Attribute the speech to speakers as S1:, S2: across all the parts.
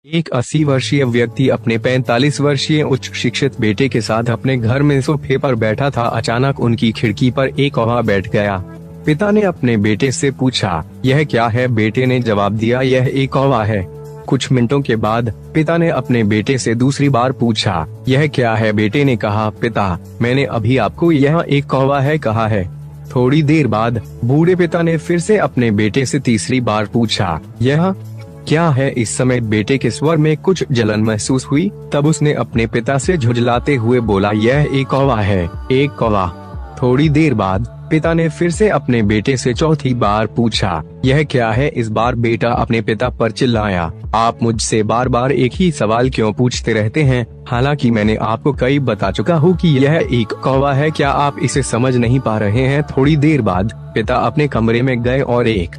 S1: एक 80 वर्षीय व्यक्ति अपने 45 वर्षीय उच्च शिक्षित बेटे के साथ अपने घर में सोफे पर बैठा था। अचानक उनकी खिड़की पर एक कौवा बैठ गया। पिता ने अपने बेटे से पूछा, यह क्या है? बेटे ने जवाब दिया, यह एक कौवा है। कुछ मिनटों के बाद पिता ने अपने बेटे से दूसरी बार पूछा, यह क्या है? बेटे ने कहा, पिता, मैंने अभी आपको यह एक कौवा है कहा है। थोड़ी देर बाद बूढ़े पिता ने फिर से अपने बेटे से तीसरी बार पूछा, यह क्या है? इस समय बेटे के स्वर में कुछ जलन महसूस हुई। तब उसने अपने पिता से झुंझलाते हुए बोला, यह एक कौवा है, एक कौवा। थोड़ी देर बाद पिता ने फिर से अपने बेटे से चौथी बार पूछा, यह क्या है? इस बार बेटा अपने पिता पर चिल्लाया, आप मुझसे बार बार एक ही सवाल क्यों पूछते रहते हैं? हालांकि मैंने आपको कई बता चुका हूँ कि यह एक कौवा है, क्या आप इसे समझ नहीं पा रहे हैं? थोड़ी देर बाद पिता अपने कमरे में गए और एक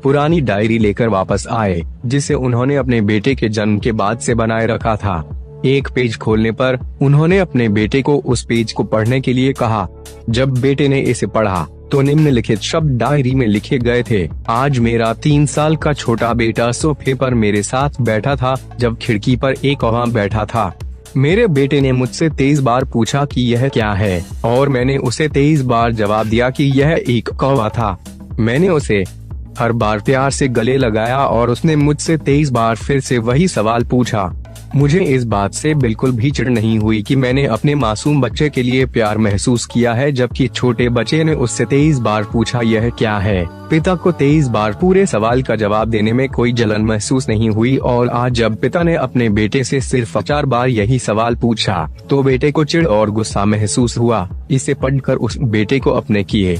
S1: पुरानी डायरी लेकर वापस आए, जिसे उन्होंने अपने बेटे के जन्म के बाद से बनाए रखा था। एक पेज खोलने पर उन्होंने अपने बेटे को उस पेज को पढ़ने के लिए कहा। जब बेटे ने इसे पढ़ा तो निम्नलिखित शब्द डायरी में लिखे गए थे, आज मेरा 3 साल का छोटा बेटा सोफे पर मेरे साथ बैठा था जब खिड़की पर एक कौवा बैठा था। मेरे बेटे ने मुझसे 23 बार पूछा कि यह क्या है, और मैंने उसे 23 बार जवाब दिया कि यह एक कौवा था। मैंने उसे हर बार प्यार से गले लगाया और उसने मुझसे 23 बार फिर से वही सवाल पूछा। मुझे इस बात से बिल्कुल भी चिढ़ नहीं हुई कि मैंने अपने मासूम बच्चे के लिए प्यार महसूस किया है, जबकि छोटे बच्चे ने उससे 23 बार पूछा, यह क्या है? पिता को 23 बार पूरे सवाल का जवाब देने में कोई जलन महसूस नहीं हुई, और आज जब पिता ने अपने बेटे से सिर्फ 4 बार यही सवाल पूछा तो बेटे को चिढ़ और गुस्सा महसूस हुआ। इसे पढ़कर उस बेटे को अपने किए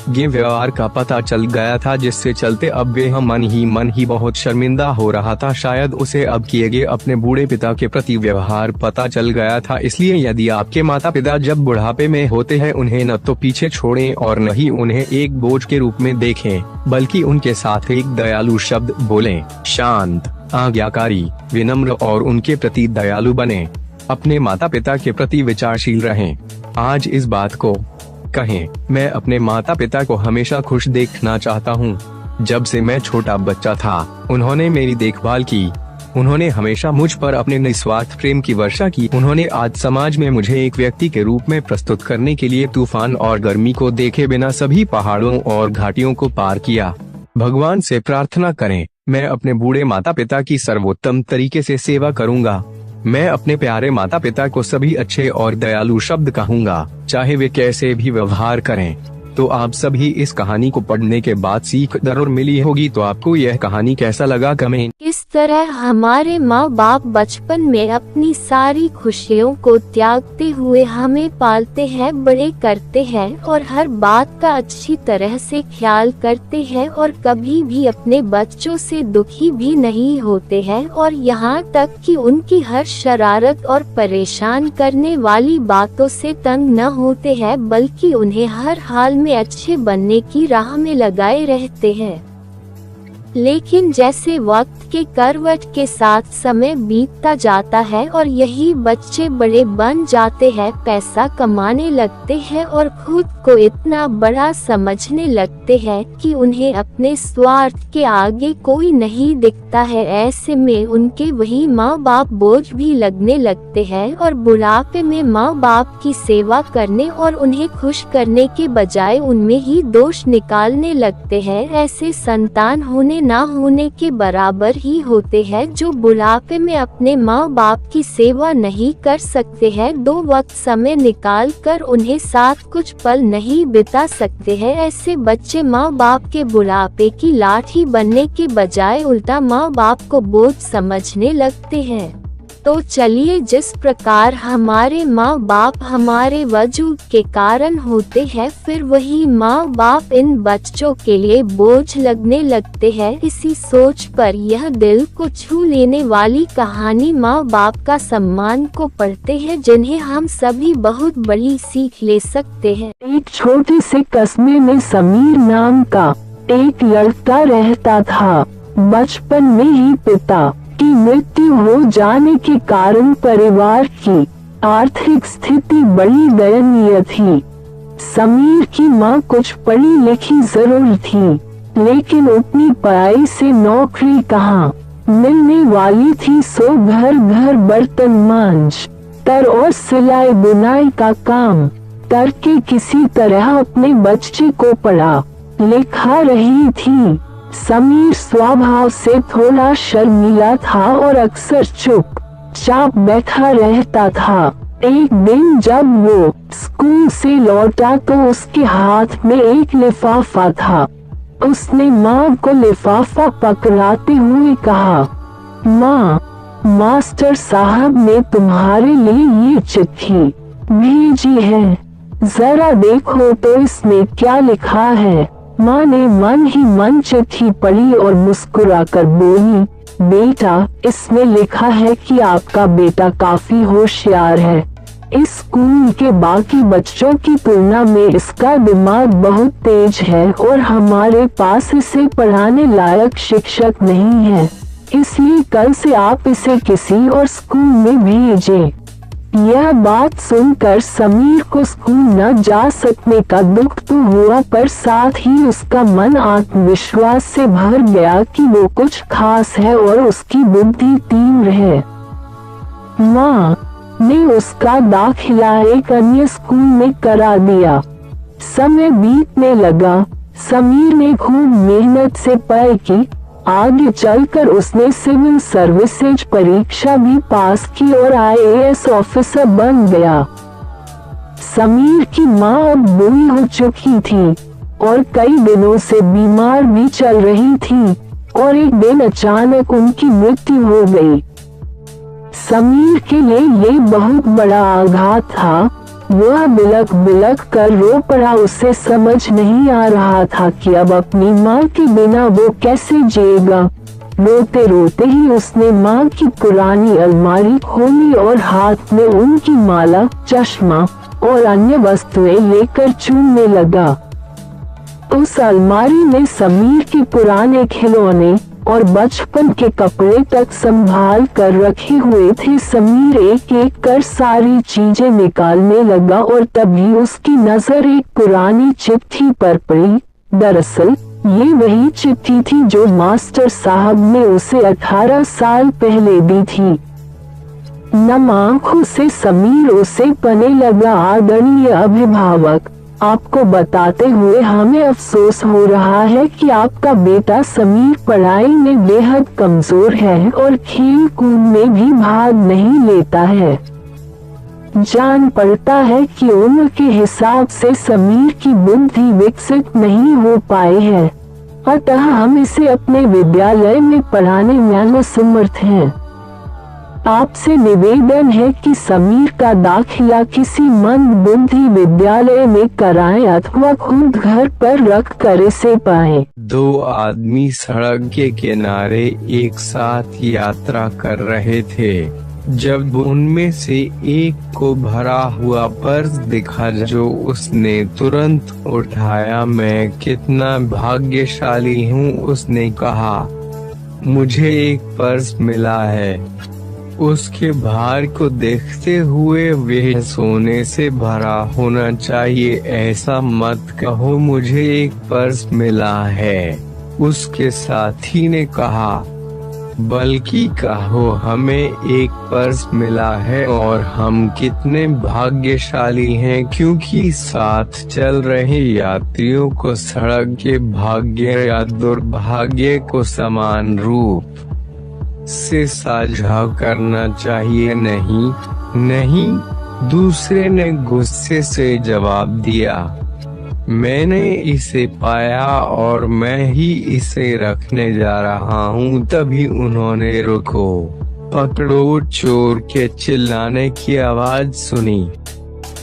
S1: ये व्यवहार का पता चल गया था, जिससे चलते अब वे मन ही बहुत शर्मिंदा हो रहा था। शायद उसे अब किए गए अपने बूढ़े पिता के प्रति व्यवहार पता चल गया था। इसलिए यदि आपके माता पिता जब बुढ़ापे में होते हैं, उन्हें न तो पीछे छोड़ें और न ही उन्हें एक बोझ के रूप में देखें, बल्कि उनके साथ एक दयालु शब्द बोलें। शांत, आज्ञाकारी, विनम्र और उनके प्रति दयालु बने। अपने माता पिता के प्रति विचारशील रहें। आज इस बात को कहें, मैं अपने माता पिता को हमेशा खुश देखना चाहता हूँ। जब से मैं छोटा बच्चा था, उन्होंने मेरी देखभाल की। उन्होंने हमेशा मुझ पर अपने निस्वार्थ प्रेम की वर्षा की। उन्होंने आज समाज में मुझे एक व्यक्ति के रूप में प्रस्तुत करने के लिए तूफान और गर्मी को देखे बिना सभी पहाड़ों और घाटियों को पार किया। भगवान से प्रार्थना करें, मैं अपने बूढ़े माता पिता की सर्वोत्तम तरीके से सेवा करूँगा। मैं अपने प्यारे माता पिता को सभी अच्छे और दयालु शब्द कहूँगा, चाहे वे कैसे भी व्यवहार करें। तो आप सभी इस कहानी को पढ़ने के बाद सीख जरूर मिली होगी। तो आपको यह कहानी कैसा लगा, कमेंट।
S2: इस तरह हमारे माँ बाप बचपन में अपनी सारी खुशियों को त्यागते हुए हमें पालते हैं, बड़े करते हैं और हर बात का अच्छी तरह से ख्याल करते हैं, और कभी भी अपने बच्चों से दुखी भी नहीं होते हैं, और यहाँ तक कि उनकी हर शरारत और परेशान करने वाली बातों से तंग न होते हैं, बल्कि उन्हें हर हाल में अच्छे बनने की राह में लगाए रहते हैं। लेकिन जैसे वक्त के करवट के साथ समय बीतता जाता है और यही बच्चे बड़े बन जाते हैं, पैसा कमाने लगते हैं और खुद को इतना बड़ा समझने लगते हैं कि उन्हें अपने स्वार्थ के आगे कोई नहीं दिखता है, ऐसे में उनके वही माँ बाप बोझ भी लगने लगते हैं और बुढ़ापे में माँ बाप की सेवा करने और उन्हें खुश करने के बजाय उनमें ही दोष निकालने लगते हैं। ऐसे संतान होने ना होने के बराबर ही होते हैं, जो बुढ़ापे में अपने माँ बाप की सेवा नहीं कर सकते हैं, 2 वक्त समय निकाल कर उन्हें साथ कुछ पल नहीं बिता सकते हैं। ऐसे बच्चे माँ बाप के बुढ़ापे की लाठी बनने के बजाय उल्टा माँ बाप को बोझ समझने लगते हैं। तो चलिए, जिस प्रकार हमारे माँ बाप हमारे वजूद के कारण होते हैं, फिर वही माँ बाप इन बच्चों के लिए बोझ लगने लगते हैं। इसी सोच पर यह दिल को छू लेने वाली कहानी माँ बाप का सम्मान को पढ़ते हैं, जिन्हें हम सभी बहुत बड़ी सीख ले सकते हैं।
S3: एक छोटे से कस्बे में समीर नाम का एक लड़का रहता था। बचपन में ही पिता की मृत्यु हो जाने के कारण परिवार की आर्थिक स्थिति बड़ी दयनीय थी। समीर की मां कुछ पढ़ी लिखी जरूर थी, लेकिन उतनी पढ़ाई से नौकरी कहाँ मिलने वाली थी सो घर घर बर्तन मांज तर और सिलाई बुनाई का काम करके किसी तरह अपने बच्चे को पढ़ा लिखा रही थी। समीर स्वभाव से थोड़ा शर्मीला था और अक्सर चुपचाप बैठा रहता था। एक दिन जब वो स्कूल से लौटा तो उसके हाथ में एक लिफाफा था। उसने माँ को लिफाफा पकड़ाते हुए कहा, माँ, मास्टर साहब ने तुम्हारे लिए ये चिट्ठी भेजी है, जरा देखो तो इसमें क्या लिखा है। माँ ने मन ही मन चिट्ठी पढ़ी और मुस्कुराकर बोली, बेटा, इसमें लिखा है कि आपका बेटा काफी होशियार है। इस स्कूल के बाकी बच्चों की तुलना में इसका दिमाग बहुत तेज है और हमारे पास इसे पढ़ाने लायक शिक्षक नहीं है, इसलिए कल से आप इसे किसी और स्कूल में भेजें। यह बात सुनकर समीर को स्कूल न जा सकने का दुख तो हुआ, पर साथ ही उसका मन आत्मविश्वास से भर गया कि वो कुछ खास है और उसकी बुद्धि तीव्र है। माँ ने उसका दाखिला एक अन्य स्कूल में करा दिया। समय बीतने लगा। समीर ने खूब मेहनत से पढ़ाई की। आगे चलकर उसने सिविल सर्विसेज परीक्षा भी पास की और IAS ऑफिसर बन गया। समीर की माँ अब बूढ़ी हो चुकी थी और कई दिनों से बीमार भी चल रही थी और एक दिन अचानक उनकी मृत्यु हो गई। समीर के लिए ये बहुत बड़ा आघात था। वह बिलख बिलख कर रो पड़ा। उसे समझ नहीं आ रहा था कि अब अपनी माँ के बिना वो कैसे जिएगा। रोते रोते ही उसने माँ की पुरानी अलमारी खोली और हाथ में उनकी माला, चश्मा और अन्य वस्तुएं लेकर चुनने लगा। उस अलमारी में समीर के पुराने खिलौने और बचपन के कपड़े तक संभाल कर रखे हुए थे। समीर एक एक कर सारी चीजें निकालने लगा और तभी उसकी नजर एक पुरानी चिट्ठी पर पड़ी। दरअसल ये वही चिट्ठी थी जो मास्टर साहब ने उसे 18 साल पहले दी थी। नम आंखों से समीर उसे पढ़ने लगा। आदरणीय अभिभावक, आपको बताते हुए हमें अफसोस हो रहा है कि आपका बेटा समीर पढ़ाई में बेहद कमजोर है और खेल कूद में भी भाग नहीं लेता है। जान पड़ता है कि उम्र के हिसाब से समीर की बुद्धि विकसित नहीं हो पाई है, अतः हम इसे अपने विद्यालय में पढ़ाने में असमर्थ हैं। आपसे निवेदन है कि समीर का दाखिला किसी मंद बुद्धि विद्यालय में कराएं अथवा खुद घर पर रख कर इसे पाएं।
S1: दो आदमी सड़क के किनारे एक साथ यात्रा कर रहे थे जब उनमें से एक को भरा हुआ पर्स दिखा जो उसने तुरंत उठाया। मैं कितना भाग्यशाली हूँ, उसने कहा। मुझे एक पर्स मिला है। उसके भार को देखते हुए वह सोने से भरा होना चाहिए। ऐसा मत कहो, मुझे एक पर्स मिला है, उसके साथी ने कहा। बल्कि कहो हमें एक पर्स मिला है और हम कितने भाग्यशाली हैं क्योंकि साथ चल रहे यात्रियों को सड़क के भाग्य या दुर्भाग्य को समान रूप से साझा करना चाहिए। नहीं, दूसरे ने गुस्से से जवाब दिया। मैंने इसे पाया और मैं ही इसे रखने जा रहा हूँ। तभी उन्होंने रुको पकड़ो चोर के चिल्लाने की आवाज सुनी।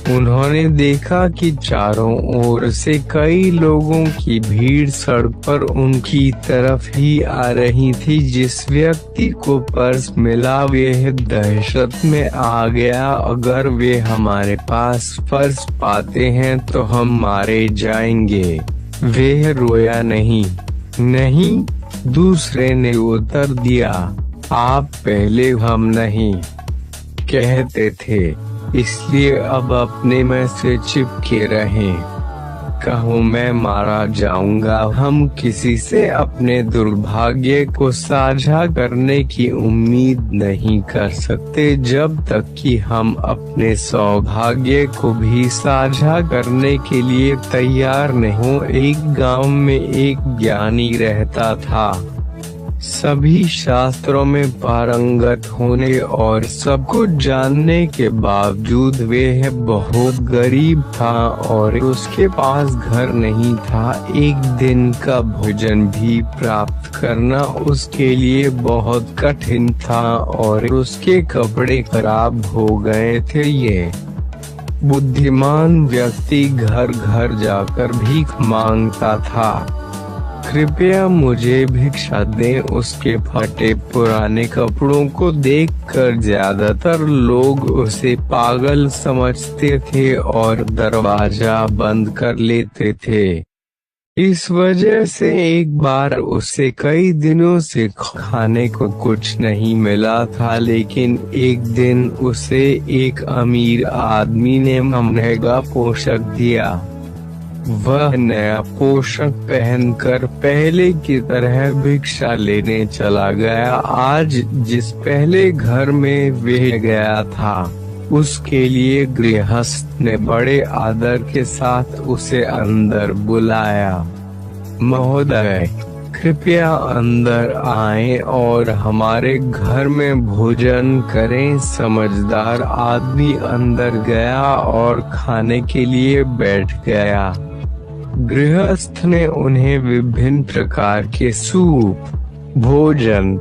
S1: उन्होंने देखा कि चारों ओर से कई लोगों की भीड़ सड़क पर उनकी तरफ ही आ रही थी। जिस व्यक्ति को पर्स मिला वह दहशत में आ गया। अगर वे हमारे पास पर्स पाते हैं तो हम मारे जाएंगे। वह रोया नहीं, दूसरे ने उत्तर दिया। आप पहले हम नहीं कहते थे, इसलिए अब अपने में से चिपके रहें। कहूँ मैं मारा जाऊंगा। हम किसी से अपने दुर्भाग्य को साझा करने की उम्मीद नहीं कर सकते जब तक कि हम अपने सौभाग्य को भी साझा करने के लिए तैयार नहीं हो। एक गांव में एक ज्ञानी रहता था। सभी शास्त्रों में पारंगत होने और सब कुछ जानने के बावजूद वह बहुत गरीब था और उसके पास घर नहीं था। एक दिन का भोजन भी प्राप्त करना उसके लिए बहुत कठिन था और उसके कपड़े खराब हो गए थे। ये बुद्धिमान व्यक्ति घर घर जाकर भीख मांगता था। कृपया मुझे भिक्षा दें। उसके फटे पुराने कपड़ों को देखकर ज्यादातर लोग उसे पागल समझते थे और दरवाजा बंद कर लेते थे। इस वजह से एक बार उसे कई दिनों से खाने को कुछ नहीं मिला था, लेकिन एक दिन उसे एक अमीर आदमी ने महंगा पोशाक दिया। वह नया पोशाक पहनकर पहले की तरह भिक्षा लेने चला गया। आज जिस पहले घर में वह गया था उसके लिए गृहस्थ ने बड़े आदर के साथ उसे अंदर बुलाया। महोदय, कृपया अंदर आएं और हमारे घर में भोजन करें। समझदार आदमी अंदर गया और खाने के लिए बैठ गया। गृहस्थ ने उन्हें विभिन्न प्रकार के सूप, भोजन,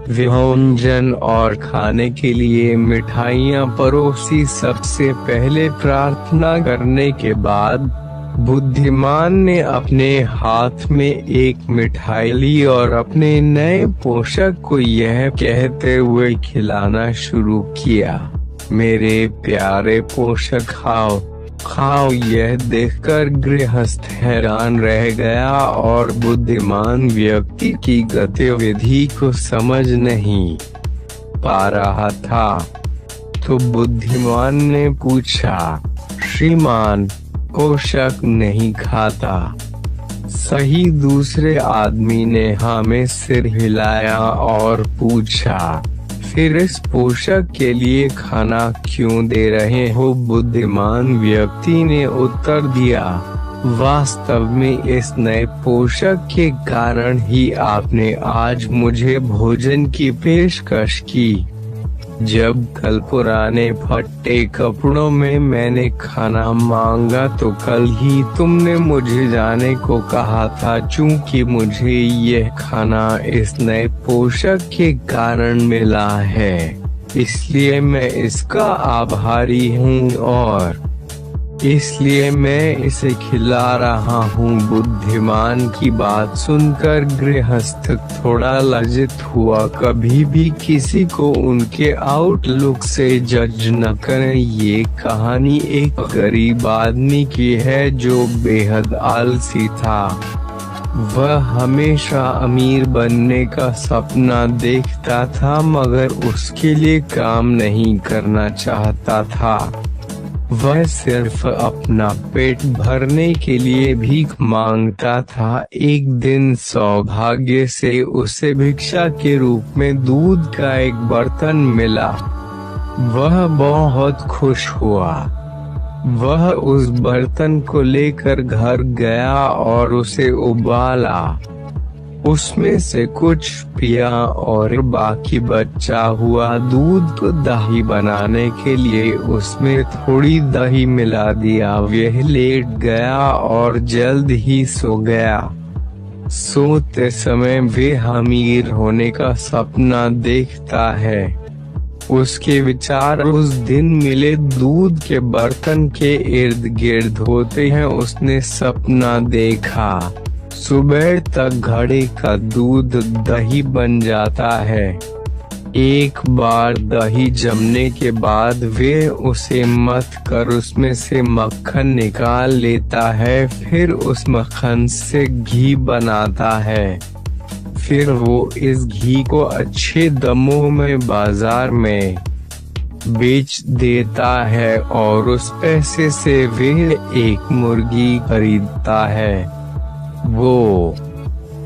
S1: व्यंजन और खाने के लिए मिठाइयाँ परोसी। सबसे पहले प्रार्थना करने के बाद बुद्धिमान ने अपने हाथ में एक मिठाई ली और अपने नए पोशाक को यह कहते हुए खिलाना शुरू किया, मेरे प्यारे पोशाक खाओ खाओ। यह देखकर गृहस्थ हैरान रह गया और बुद्धिमान व्यक्ति की गतिविधि को समझ नहीं पा रहा था। तो बुद्धिमान ने पूछा, श्रीमान, पोशाक नहीं खाता? सही। दूसरे आदमी ने हाँ में सिर हिलाया और पूछा, फिर इस पोशाक के लिए खाना क्यों दे रहे हो? बुद्धिमान व्यक्ति ने उत्तर दिया, वास्तव में इस नए पोशाक के कारण ही आपने आज मुझे भोजन की पेशकश की। जब कल पुराने फटे कपड़ों में मैंने खाना मांगा तो कल ही तुमने मुझे जाने को कहा था। चूंकि मुझे यह खाना इस नए पोशाक के कारण मिला है, इसलिए मैं इसका आभारी हूँ और इसलिए मैं इसे खिला रहा हूँ। बुद्धिमान की बात सुनकर गृहस्थ थोड़ा लज्जित हुआ। कभी भी किसी को उनके आउटलुक से जज न करें। ये कहानी एक गरीब आदमी की है जो बेहद आलसी था। वह हमेशा अमीर बनने का सपना देखता था मगर उसके लिए काम नहीं करना चाहता था। वह सिर्फ अपना पेट भरने के लिए भीख मांगता था। एक दिन सौभाग्य से उसे भिक्षा के रूप में दूध का एक बर्तन मिला। वह बहुत खुश हुआ। वह उस बर्तन को लेकर घर गया और उसे उबाला। उसमें से कुछ पिया और बाकी बचा हुआ दूध को दही बनाने के लिए उसमें थोड़ी दही मिला दिया। वह लेट गया और जल्द ही सो गया। सोते समय वह अमीर होने का सपना देखता है। उसके विचार उस दिन मिले दूध के बर्तन के इर्द गिर्द होते हैं। उसने सपना देखा, सुबह तक घड़े का दूध दही बन जाता है। एक बार दही जमने के बाद वे उसे मथ कर उसमें से मक्खन निकाल लेता है। फिर उस मक्खन से घी बनाता है। फिर वो इस घी को अच्छे दामों में बाजार में बेच देता है और उस पैसे से वह एक मुर्गी खरीदता है। वो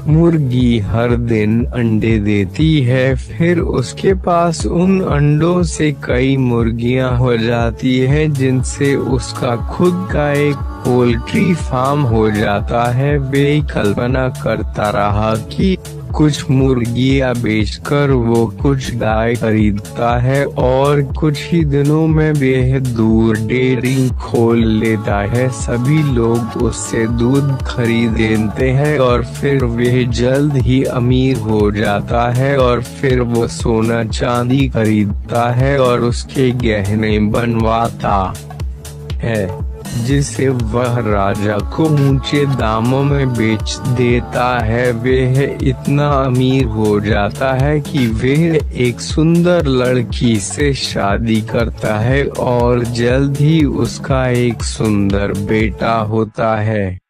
S1: मुर्गी हर दिन अंडे देती है, फिर उसके पास उन अंडों से कई मुर्गियां हो जाती है, जिनसे उसका खुद का एक पोल्ट्री फार्म हो जाता है। वे कल्पना करता रहा कि कुछ मुर्गियां बेचकर वो कुछ गाय खरीदता है और कुछ ही दिनों में वह दूध डेयरी खोल लेता है। सभी लोग उससे दूध खरीदते हैं और फिर वह जल्द ही अमीर हो जाता है और फिर वो सोना चांदी खरीदता है और उसके गहने बनवाता है, जिसे वह राजा को ऊंचे दामों में बेच देता है। वह इतना अमीर हो जाता है कि वह एक सुंदर लड़की से शादी करता है और जल्द ही उसका एक सुंदर बेटा होता है।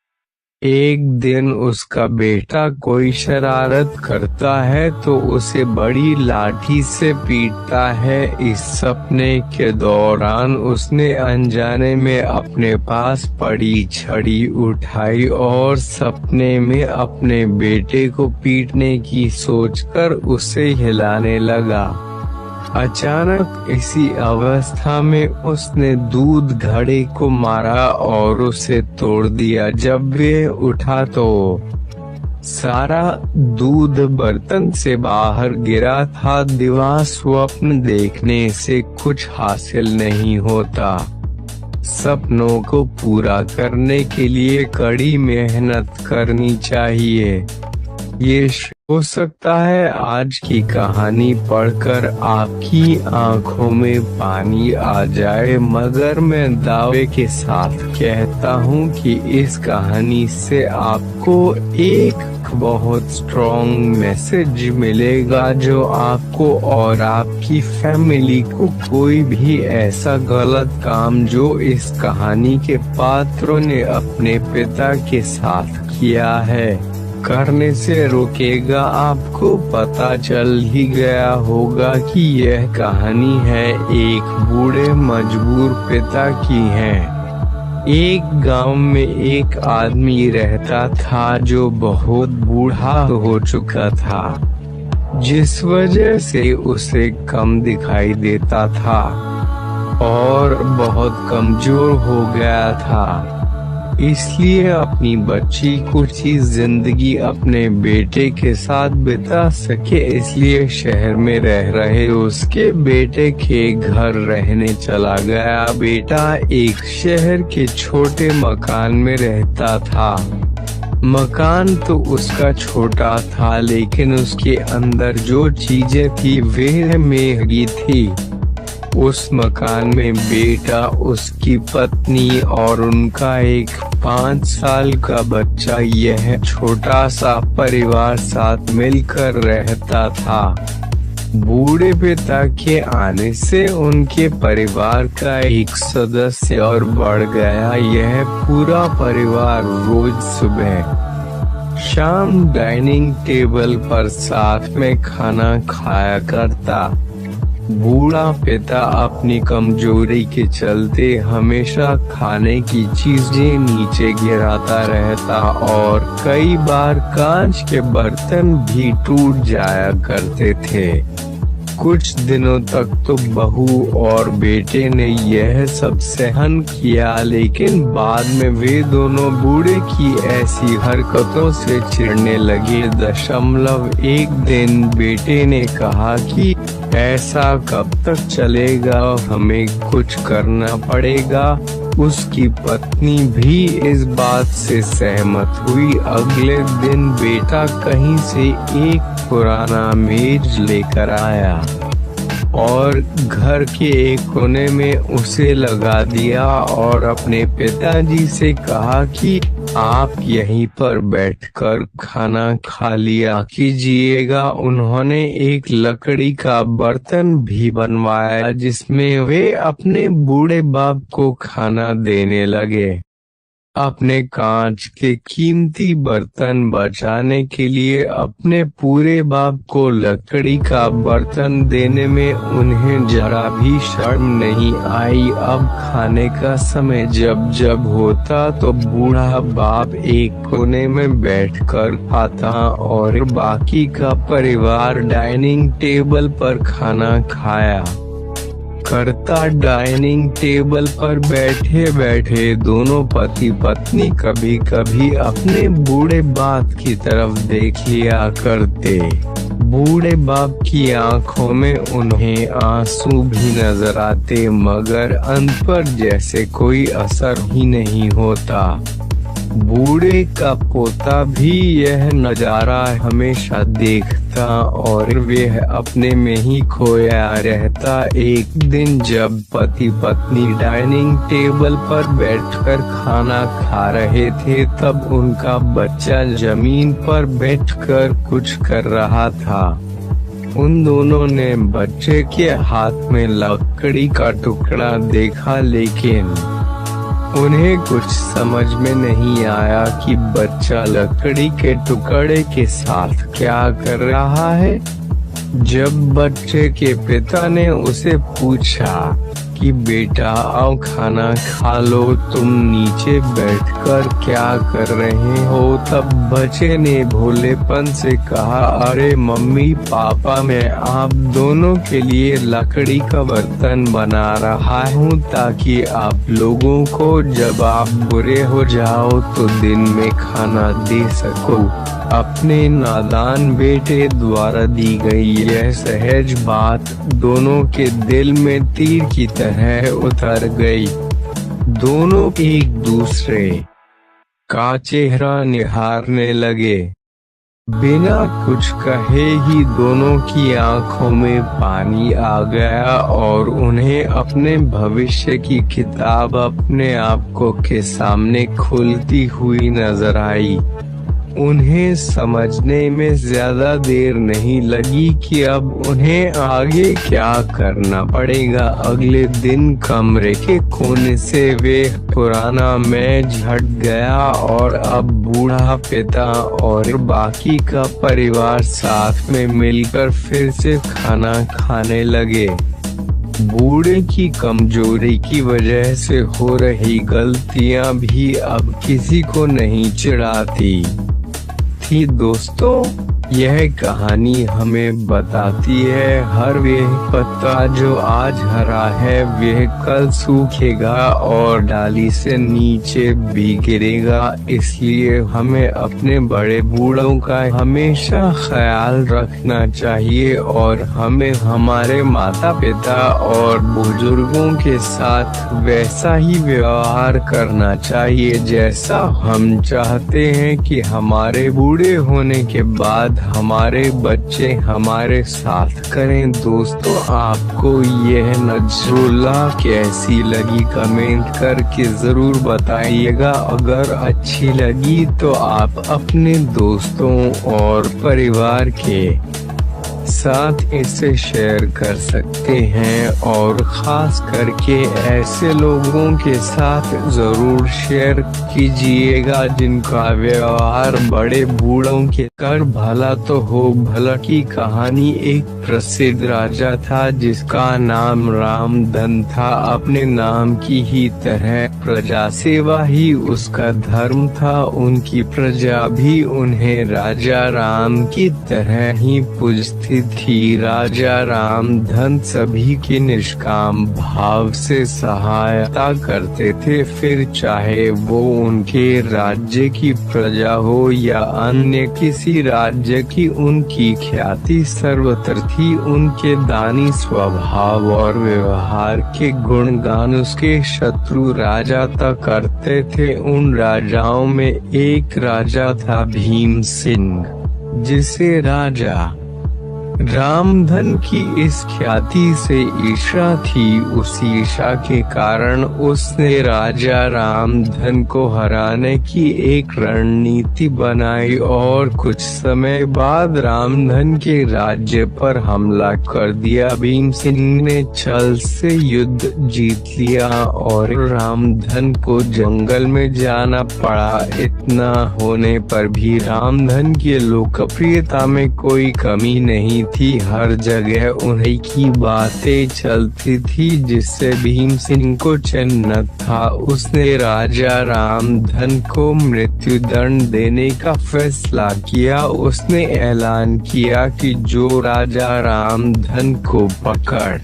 S1: एक दिन उसका बेटा कोई शरारत करता है तो उसे बड़ी लाठी से पीटता है। इस सपने के दौरान उसने अनजाने में अपने पास पड़ी छड़ी उठाई और सपने में अपने बेटे को पीटने की सोचकर उसे हिलाने लगा। अचानक इसी अवस्था में उसने दूध घड़े को मारा और उसे तोड़ दिया। जब वे उठा तो सारा दूध बर्तन से बाहर गिरा था। दिवा स्वप्न देखने से कुछ हासिल नहीं होता। सपनों को पूरा करने के लिए कड़ी मेहनत करनी चाहिए। ये हो सकता है आज की कहानी पढ़कर आपकी आंखों में पानी आ जाए, मगर मैं दावे के साथ कहता हूँ कि इस कहानी से आपको एक बहुत स्ट्रॉन्ग मैसेज मिलेगा जो आपको और आपकी फैमिली को कोई भी ऐसा गलत काम जो इस कहानी के पात्रों ने अपने पिता के साथ किया है करने से रोकेगा। आपको पता चल ही गया होगा कि यह कहानी है एक बूढ़े मजबूर पिता की है। एक गांव में एक आदमी रहता था जो बहुत बूढ़ा हो चुका था, जिस वजह से उसे कम दिखाई देता था और बहुत कमजोर हो गया था। इसलिए अपनी बच्ची कुछ ही जिंदगी अपने बेटे के साथ बिता सके, इसलिए शहर में रह रहे उसके बेटे के घर रहने चला गया। बेटा एक शहर के छोटे मकान में रहता था। मकान तो उसका छोटा था, लेकिन उसके अंदर जो चीजें थी वह महंगी थी। उस मकान में बेटा, उसकी पत्नी और उनका एक 5 साल का बच्चा, यह छोटा सा परिवार साथ मिलकर रहता था। बूढ़े पिता के आने से उनके परिवार का एक सदस्य और बढ़ गया। यह पूरा परिवार रोज सुबह शाम डाइनिंग टेबल पर साथ में खाना खाया करता। बूढ़ा पिता अपनी कमजोरी के चलते हमेशा खाने की चीजें नीचे गिराता रहता और कई बार कांच के बर्तन भी टूट जाया करते थे। कुछ दिनों तक तो बहू और बेटे ने यह सब सहन किया, लेकिन बाद में वे दोनों बूढ़े की ऐसी हरकतों से चिढ़ने लगे। 1 दिन बेटे ने कहा कि ऐसा कब तक चलेगा, हमें कुछ करना पड़ेगा। उसकी पत्नी भी इस बात से सहमत हुई। अगले दिन बेटा कहीं से एक पुराना मेज लेकर आया और घर के एक कोने में उसे लगा दिया और अपने पिताजी से कहा कि आप यहीं पर बैठकर खाना खा लिया कीजिएगा। उन्होंने एक लकड़ी का बर्तन भी बनवाया जिसमें वे अपने बूढ़े बाप को खाना देने लगे। अपने कांच के कीमती बर्तन बचाने के लिए अपने पूरे बाप को लकड़ी का बर्तन देने में उन्हें जरा भी शर्म नहीं आई। अब खाने का समय जब जब होता तो बूढ़ा बाप एक कोने में बैठकर खाता और बाकी का परिवार डाइनिंग टेबल पर खाना खाया करता। डाइनिंग टेबल पर बैठे बैठे दोनों पति पत्नी कभी कभी अपने बूढ़े बाप की तरफ देख लिया करते। बूढ़े बाप की आंखों में उन्हें आंसू भी नजर आते, मगर अंत पर जैसे कोई असर ही नहीं होता। बूढ़े का पोता भी यह नजारा हमेशा देखता और वह अपने में ही खोया रहता। एक दिन जब पति पत्नी डाइनिंग टेबल पर बैठकर खाना खा रहे थे, तब उनका बच्चा जमीन पर बैठकर कुछ कर रहा था। उन दोनों ने बच्चे के हाथ में लकड़ी का टुकड़ा देखा, लेकिन उन्हें कुछ समझ में नहीं आया कि बच्चा लकड़ी के टुकड़े के साथ क्या कर रहा है। जब बच्चे के पिता ने उसे पूछा कि बेटा आओ खाना खा लो, तुम नीचे बैठकर क्या कर रहे हो, तब बच्चे ने भोलेपन से कहा, अरे मम्मी पापा मैं आप दोनों के लिए लकड़ी का बर्तन बना रहा हूँ ताकि आप लोगों को जब आप बुरे हो जाओ तो दिन में खाना दे सको। अपने नादान बेटे द्वारा दी गई यह सहज बात दोनों के दिल में तीर की तरह उतर गई। दोनों एक दूसरे का चेहरा निहारने लगे। बिना कुछ कहे ही दोनों की आंखों में पानी आ गया और उन्हें अपने भविष्य की किताब अपने आप के सामने खुलती हुई नजर आई। उन्हें समझने में ज्यादा देर नहीं लगी कि अब उन्हें आगे क्या करना पड़ेगा। अगले दिन कमरे के कोने से वे पुराना मेज हट गया और अब बूढ़ा पिता और बाकी का परिवार साथ में मिलकर फिर से खाना खाने लगे। बूढ़े की कमजोरी की वजह से हो रही गलतियां भी अब किसी को नहीं चिढ़ाती थी। दोस्तों, यह कहानी हमें बताती है हर वह पत्ता जो आज हरा है वह कल सूखेगा और डाली से नीचे भी गिरेगा। इसलिए हमें अपने बड़े बूढ़ों का हमेशा ख्याल रखना चाहिए और हमें हमारे माता पिता और बुजुर्गों के साथ वैसा ही व्यवहार करना चाहिए जैसा हम चाहते हैं कि हमारे बूढ़े होने के बाद हमारे बच्चे हमारे साथ करें। दोस्तों, आपको यह नजरुल्ला कैसी लगी कमेंट करके जरूर बताइएगा। अगर अच्छी लगी तो आप अपने दोस्तों और परिवार के साथ इसे शेयर कर सकते हैं और खास करके ऐसे लोगों के साथ जरूर शेयर कीजिएगा जिनका व्यवहार बड़े बूढ़ों के कर भला तो हो भला की कहानी। एक प्रसिद्ध राजा था जिसका नाम रामधन था। अपने नाम की ही तरह प्रजा सेवा ही उसका धर्म था। उनकी प्रजा भी उन्हें राजा राम की तरह ही पूजती थी। राजा रामधन सभी की निष्काम भाव से सहायता करते थे, फिर चाहे वो उनके राज्य की प्रजा हो या अन्य किसी राज्य की। उनकी ख्याति सर्वत्र थी। उनके दानी स्वभाव और व्यवहार के गुणगान उसके शत्रु राजा तक करते थे। उन राजाओं में एक राजा था भीमसेन, जिसे राजा रामधन की इस ख्याति से ईर्ष्या थी। उस ईर्ष्या के कारण उसने राजा रामधन को हराने की एक रणनीति बनाई और कुछ समय बाद रामधन के राज्य पर हमला कर दिया। भीमसेन ने छल से युद्ध जीत लिया और रामधन को जंगल में जाना पड़ा। इतना होने पर भी रामधन की लोकप्रियता में कोई कमी नहीं थी। हर जगह उन्हीं की बातें चलती थी जिससे भीमसेन को चैन न था। उसने राजा रामधन को मृत्युदंड देने का फैसला किया। उसने ऐलान किया कि जो राजा रामधन को पकड़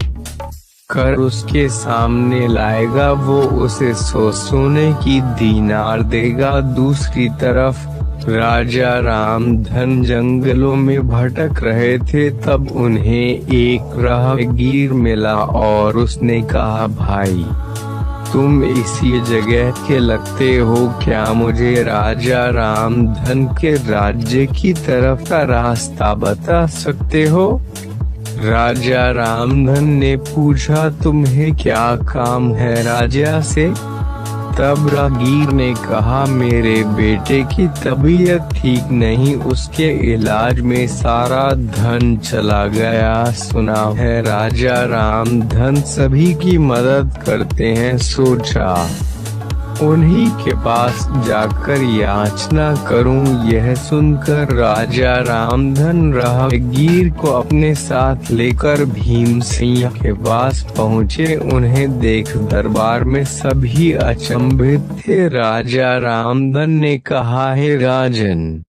S1: कर उसके सामने लाएगा वो उसे 100 सोने की दीनार देगा। दूसरी तरफ राजा रामधन जंगलों में भटक रहे थे। तब उन्हें एक राहगीर मिला और उसने कहा, भाई तुम इसी जगह के लगते हो, क्या मुझे राजा रामधन के राज्य की तरफ का रास्ता बता सकते हो? राजा रामधन ने पूछा, तुम्हें क्या काम है राजा से? तब राहगीर ने कहा, मेरे बेटे की तबीयत ठीक नहीं, उसके इलाज में सारा धन चला गया। सुना है राजा रामधन सभी की मदद करते हैं। सोचा उन्हीं के पास जाकर याचना करूं। यह सुनकर राजा रामधन राहगीर को अपने साथ लेकर भीमसेन के पास पहुँचे। उन्हें देख दरबार में सभी अचंभित थे। राजा रामधन ने कहा, हे राजन,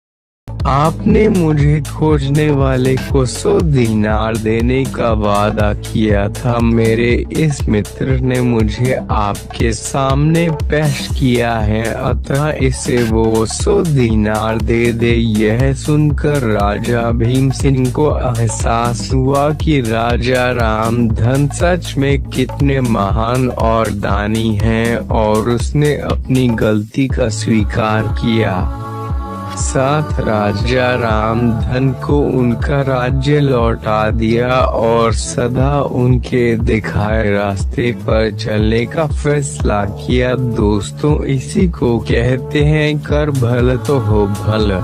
S1: आपने मुझे खोजने वाले को 100 दीनार देने का वादा किया था। मेरे इस मित्र ने मुझे आपके सामने पेश किया है, अतः इसे वो 100 दीनार दे दे। यह सुनकर राजा भीमसेन को एहसास हुआ कि राजा रामधन सच में कितने महान और दानी हैं और उसने अपनी गलती का स्वीकार किया। साथ राजा रामधन को उनका राज्य लौटा दिया और सदा उनके दिखाए रास्ते पर चलने का फैसला किया। दोस्तों, इसी को कहते हैं कर भल तो हो भल।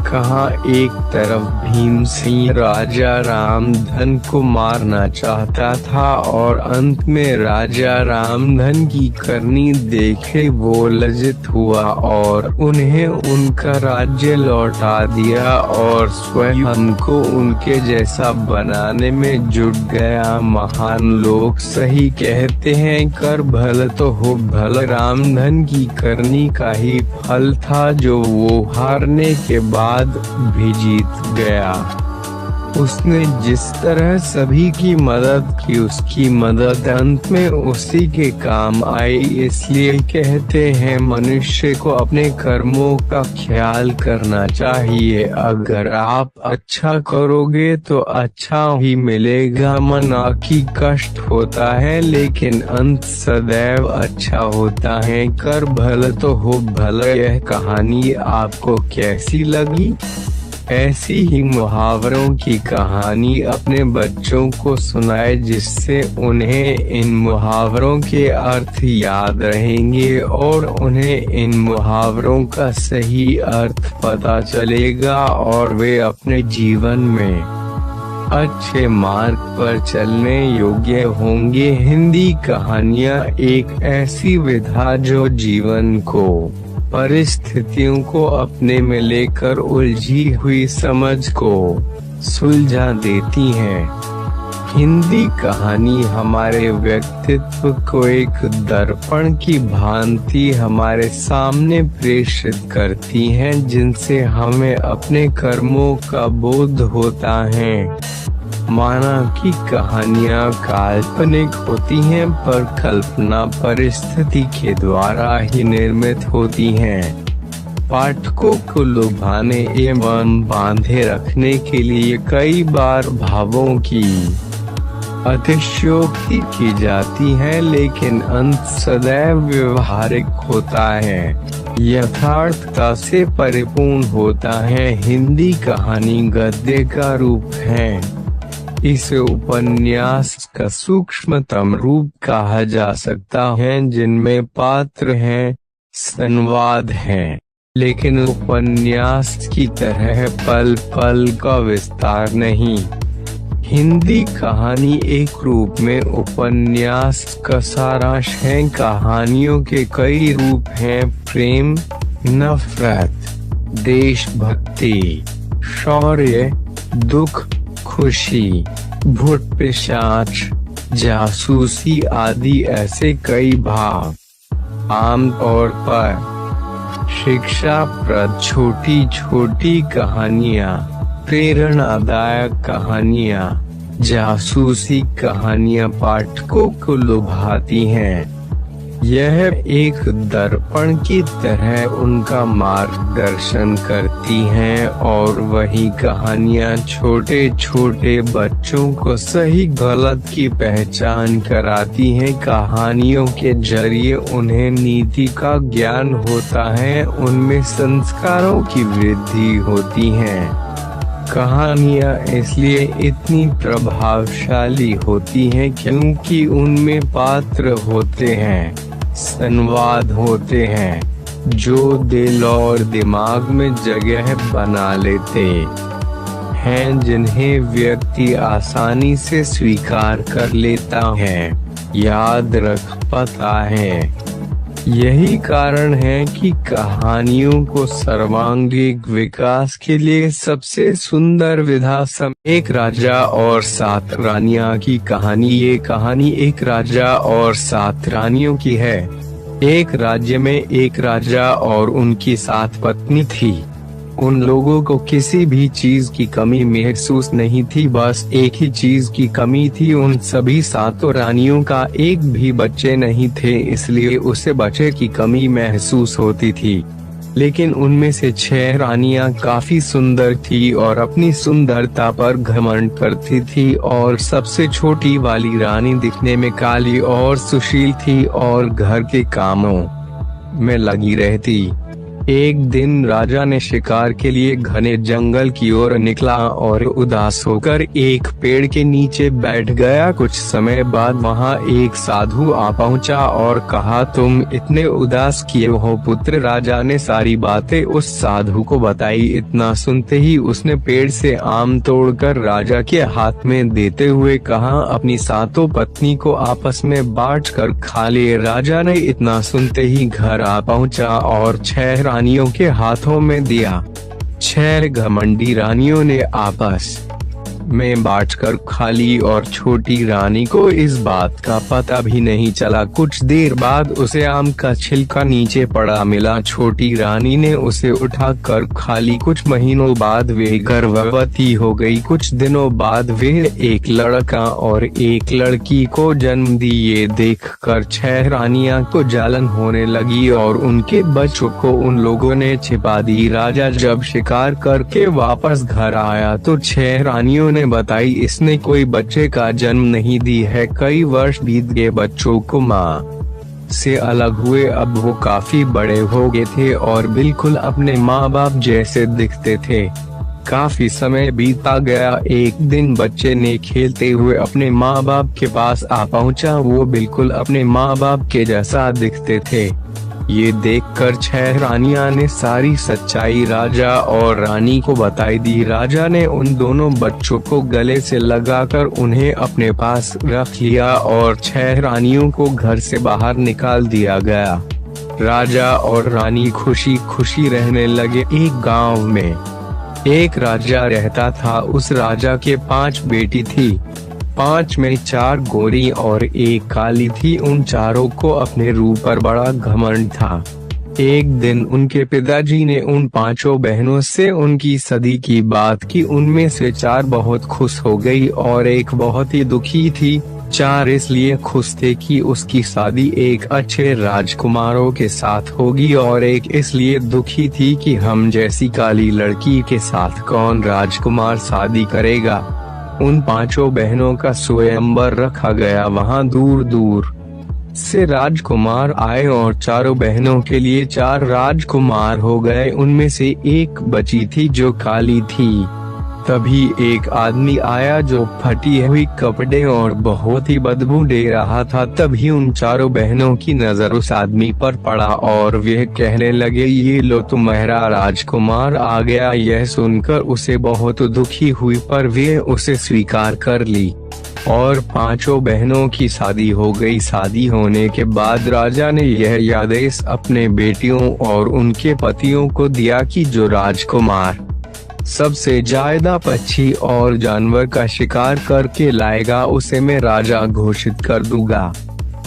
S1: कहाँ एक तरफ भीमसेन राजा रामधन को मारना चाहता था और अंत में राजा रामधन की करनी देखे वो लज्जित हुआ और उन्हें उनका राज्य लौटा दिया और स्वयं को उनके जैसा बनाने में जुट गया। महान लोग सही कहते हैं, कर भल तो हो भल। रामधन की करनी का ही फल था जो वो हारने के बाद भी जीत गया। उसने जिस तरह सभी की मदद की, उसकी मदद अंत में उसी के काम आई। इसलिए कहते हैं मनुष्य को अपने कर्मों का ख्याल करना चाहिए। अगर आप अच्छा करोगे तो अच्छा ही मिलेगा। मना की कष्ट होता है लेकिन अंत सदैव अच्छा होता है। कर भल तो हो भल। यह कहानी आपको कैसी लगी? ऐसी ही मुहावरों की कहानी अपने बच्चों को सुनाए जिससे उन्हें इन मुहावरों के अर्थ याद रहेंगे और उन्हें इन मुहावरों का सही अर्थ पता चलेगा और वे अपने जीवन में अच्छे मार्ग पर चलने योग्य होंगे। हिंदी कहानियाँ एक ऐसी विधा जो जीवन को, परिस्थितियों को अपने में लेकर उलझी हुई समझ को सुलझा देती हैं। हिंदी कहानी हमारे व्यक्तित्व को एक दर्पण की भांति हमारे सामने प्रेषित करती हैं, जिनसे हमें अपने कर्मों का बोध होता है। माना कि कहानियाँ काल्पनिक होती हैं पर कल्पना परिस्थिति के द्वारा ही निर्मित होती हैं। पाठकों को लुभाने एवं बांधे रखने के लिए कई बार भावों की अतिशयोक्ति की जाती है, लेकिन अंत सदैव व्यवहारिक होता है। यथार्थता से परिपूर्ण होता है। हिंदी कहानी गद्य का रूप है। इस उपन्यास का सूक्ष्मतम रूप कहा जा सकता है, जिनमें पात्र हैं, संवाद है, लेकिन उपन्यास की तरह पल पल का विस्तार नहीं। हिंदी कहानी एक रूप में उपन्यास का सारांश है। कहानियों के कई रूप हैं: प्रेम, नफरत, देशभक्ति, शौर्य, दुख, खुशी, भूत पिशाच, जासूसी आदि ऐसे कई भाव। आमतौर पर शिक्षाप्रद छोटी छोटी कहानियाँ, प्रेरणादायक कहानियाँ, जासूसी कहानियाँ पाठकों को लुभाती हैं। यह एक दर्पण की तरह उनका मार्गदर्शन करती हैं और वही कहानियाँ छोटे छोटे बच्चों को सही गलत की पहचान कराती हैं। कहानियों के जरिए उन्हें नीति का ज्ञान होता है, उनमें संस्कारों की वृद्धि होती है। कहानियाँ इसलिए इतनी प्रभावशाली होती हैं क्योंकि उनमें पात्र होते हैं, संवाद होते हैं, जो दिल और दिमाग में जगह बना लेते हैं, जिन्हें व्यक्ति आसानी से स्वीकार कर लेता है, याद रख पाता है। यही कारण है कि कहानियों को सर्वांगीण विकास के लिए सबसे सुंदर विधा एक राजा और 7 रानियां की कहानी। ये कहानी एक राजा और 7 रानियों की है। एक राज्य में एक राजा और उनकी 7 पत्नी थी। उन लोगों को किसी भी चीज की कमी महसूस नहीं थी, बस एक ही चीज की कमी थी, उन सभी 7 रानियों का एक भी बच्चे नहीं थे, इसलिए उसे बच्चे की कमी महसूस होती थी। लेकिन उनमें से 6 रानियां काफी सुंदर थी और अपनी सुंदरता पर घमंड करती थी, और सबसे छोटी वाली रानी दिखने में काली और सुशील थी और घर के कामों में लगी रहती। एक दिन राजा ने शिकार के लिए घने जंगल की ओर निकला और उदास होकर एक पेड़ के नीचे बैठ गया। कुछ समय बाद वहां एक साधु आ पहुंचा और कहा, तुम इतने उदास किए हो पुत्र। राजा ने सारी बातें उस साधु को बताई। इतना सुनते ही उसने पेड़ से आम तोड़कर राजा के हाथ में देते हुए कहा, अपनी 7 पत्नी को आपस में बांट कर खा ले। राजा ने इतना सुनते ही घर आ पहुंचा और 6 रानियों के हाथों में दिया। 6 घमंडी रानियों ने आपस में बांटकर खा ली और छोटी रानी को इस बात का पता भी नहीं चला। कुछ देर बाद उसे आम का छिलका नीचे पड़ा मिला। छोटी रानी ने उसे उठाकर खा ली। कुछ महीनों बाद वे गर्भवती हो गई। कुछ दिनों बाद वे एक लड़का और एक लड़की को जन्म दी। ये देखकर 6 रानियां को जलन होने लगी और उनके बच्चों को उन लोगों ने छिपा दी। राजा जब शिकार करके वापस घर आया तो 6 रानियों ने बताई, इसने कोई बच्चे का जन्म नहीं दी है। कई वर्ष बीत गए, बच्चों को माँ से अलग हुए। अब वो काफी बड़े हो गए थे और बिल्कुल अपने माँ बाप जैसे दिखते थे। काफी समय बीता गया। एक दिन बच्चे ने खेलते हुए अपने माँ बाप के पास आ पहुँचा। वो बिल्कुल अपने माँ बाप के जैसा दिखते थे। ये देखकर 6 रानियां ने सारी सच्चाई राजा और रानी को बताई दी। राजा ने उन दोनों बच्चों को गले से लगाकर उन्हें अपने पास रख लिया और 6 रानियों को घर से बाहर निकाल दिया गया। राजा और रानी खुशी खुशी रहने लगे। एक गांव में एक राजा रहता था। उस राजा के 5 बेटी थी। 5 में 4 गोरी और 1 काली थी। उन चारों को अपने रूप पर बड़ा घमंड था। एक दिन उनके पिताजी ने उन 5 बहनों से उनकी शादी की बात की। उनमें से 4 बहुत खुश हो गई और 1 बहुत ही दुखी थी। 4 इसलिए खुश थे कि उसकी शादी एक अच्छे राजकुमारों के साथ होगी और 1 इसलिए दुखी थी कि हम जैसी काली लड़की के साथ कौन राजकुमार शादी करेगा। उन 5 बहनों का स्वयंवर रखा गया। वहाँ दूर दूर से राजकुमार आए और चारों बहनों के लिए 4 राजकुमार हो गए। उनमें से एक बची थी जो काली थी। तभी एक आदमी आया जो फटी हुई कपड़े और बहुत ही बदबू दे रहा था। तभी उन चारों बहनों की नजर उस आदमी पर पड़ा और वे कहने लगे, ये लो तुम्हारा राजकुमार आ गया। यह सुनकर उसे बहुत दुखी हुई, पर वे उसे स्वीकार कर ली और 5 बहनों की शादी हो गई। शादी होने के बाद राजा ने यह आदेश अपने बेटियों और उनके पतियों को दिया कि जो राजकुमार सबसे ज्यादा पक्षी और जानवर का शिकार करके लाएगा उसे मैं राजा घोषित कर दूंगा।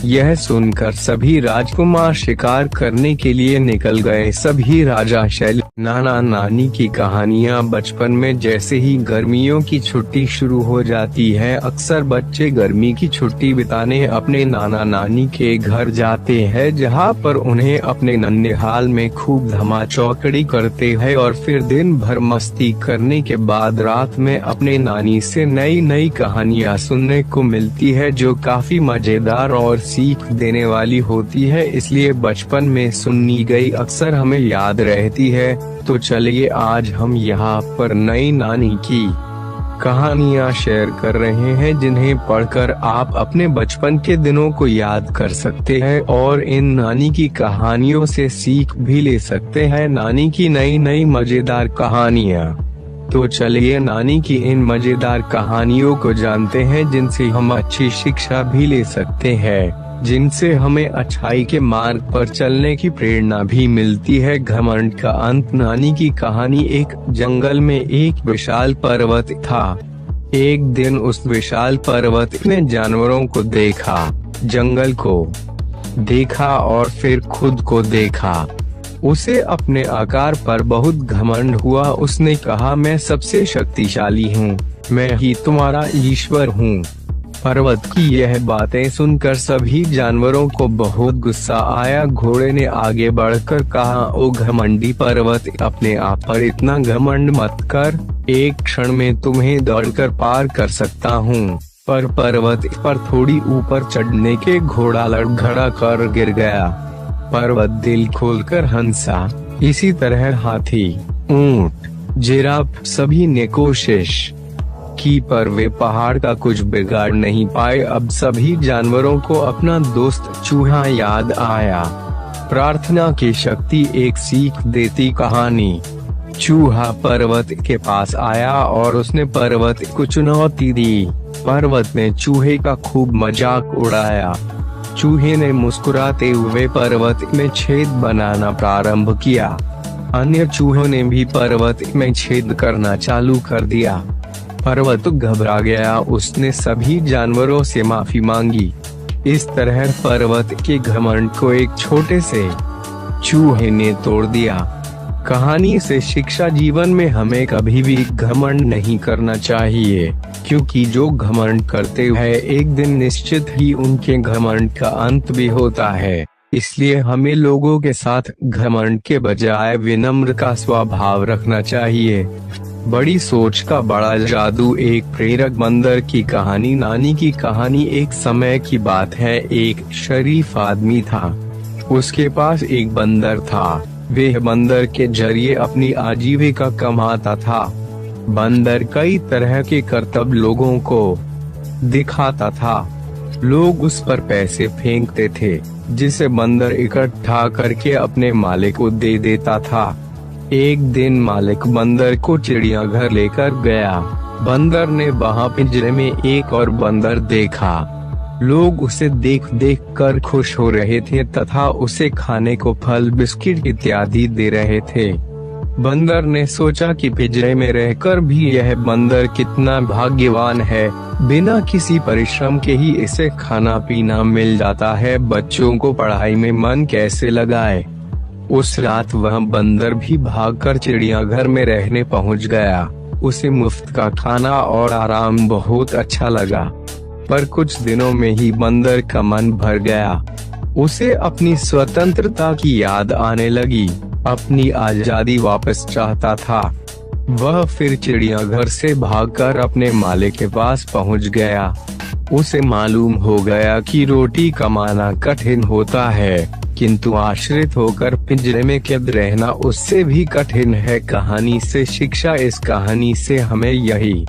S1: यह सुनकर सभी राजकुमार शिकार करने के लिए निकल गए। सभी राजा शैल नाना नानी की कहानियाँ। बचपन में जैसे ही गर्मियों की छुट्टी शुरू हो जाती है, अक्सर बच्चे गर्मी की छुट्टी बिताने अपने नाना नानी के घर जाते हैं, जहाँ पर उन्हें अपने नन्हेहाल में खूब धमा चौकड़ी करते हैं और फिर दिन भर मस्ती करने के बाद रात में अपने नानी से नई नई कहानियाँ सुनने को मिलती है, जो काफी मजेदार और सीख देने वाली होती है। इसलिए बचपन में सुनी गई अक्सर हमें याद रहती है। तो चलिए आज हम यहाँ पर नई नानी की कहानियाँ शेयर कर रहे हैं, जिन्हें पढ़कर आप अपने बचपन के दिनों को याद कर सकते हैं और इन नानी की कहानियों से सीख भी ले सकते हैं। नानी की नई नई मजेदार कहानियाँ। तो चलिए नानी की इन मजेदार कहानियों को जानते हैं, जिनसे हम अच्छी शिक्षा भी ले सकते हैं, जिनसे हमें अच्छाई के मार्ग पर चलने की प्रेरणा भी मिलती है। घमंड का अंत। नानी की कहानी। एक जंगल में एक विशाल पर्वत था। एक दिन उस विशाल पर्वत ने जानवरों को देखा, जंगल को देखा और फिर खुद को देखा। उसे अपने आकार पर बहुत घमंड हुआ। उसने कहा, मैं सबसे शक्तिशाली हूँ, मैं ही तुम्हारा ईश्वर हूँ। पर्वत की यह बातें सुनकर सभी जानवरों को बहुत गुस्सा आया। घोड़े ने आगे बढ़कर कहा, ओ घमंडी पर्वत, अपने आप पर इतना घमंड मत कर, एक क्षण में तुम्हें दौड़कर पार कर सकता हूँ। पर पर्वत पर थोड़ी ऊपर चढ़ने के घोड़ा लड़खड़ा कर गिर गया। पर्वत दिल खोलकर हंसा। इसी तरह हाथी, ऊंट, जिराफ सभी ने कोशिश की, पर वे पहाड़ का कुछ बिगाड़ नहीं पाए। अब सभी जानवरों को अपना दोस्त चूहा याद आया। प्रार्थना की शक्ति एक सीख देती कहानी। चूहा पर्वत के पास आया और उसने पर्वत को चुनौती दी। पर्वत ने चूहे का खूब मजाक उड़ाया। चूहे ने मुस्कुराते हुए पर्वत में छेद बनाना प्रारंभ किया। अन्य चूहों ने भी पर्वत में छेद करना चालू कर दिया। पर्वत घबरा गया। उसने सभी जानवरों से माफी मांगी। इस तरह पर्वत के घमंड को एक छोटे से चूहे ने तोड़ दिया। कहानी से शिक्षा, जीवन में हमें कभी भी घमंड नहीं करना चाहिए, क्योंकि जो घमंड करते हैं एक दिन निश्चित ही उनके घमंड का अंत भी होता है। इसलिए हमें लोगों के साथ घमंड के बजाय विनम्र का स्वभाव रखना चाहिए। बड़ी सोच का बड़ा जादू। एक प्रेरक बंदर की कहानी। नानी की कहानी। एक समय की बात है, एक शरीफ आदमी था। उसके पास एक बंदर था। वह बंदर के जरिए अपनी आजीविका कमाता था। बंदर कई तरह के करतब लोगों को दिखाता था। लोग उस पर पैसे फेंकते थे, जिसे बंदर इकट्ठा करके अपने मालिक को दे देता था। एक दिन मालिक बंदर को चिड़ियाघर लेकर गया। बंदर ने वहाँ पिंजरे में एक और बंदर देखा। लोग उसे देख देख कर खुश हो रहे थे तथा उसे खाने को फल, बिस्किट इत्यादि दे रहे थे। बंदर ने सोचा कि पिंजरे में रहकर भी यह बंदर कितना भाग्यवान है, बिना किसी परिश्रम के ही इसे खाना पीना मिल जाता है। बच्चों को पढ़ाई में मन कैसे लगाए। उस रात वह बंदर भी भागकर चिड़ियाघर में रहने पहुंच गया। उसे मुफ्त का खाना और आराम बहुत अच्छा लगा, पर कुछ दिनों में ही बंदर का मन भर गया। उसे अपनी स्वतंत्रता की याद आने लगी, अपनी आजादी वापस चाहता था। वह फिर चिड़ियाघर से भागकर अपने मालिक के पास पहुंच गया। उसे मालूम हो गया कि रोटी कमाना कठिन होता है, किंतु आश्रित होकर पिंजरे में कैद रहना उससे भी कठिन है। कहानी से शिक्षा। इस कहानी से हमें यही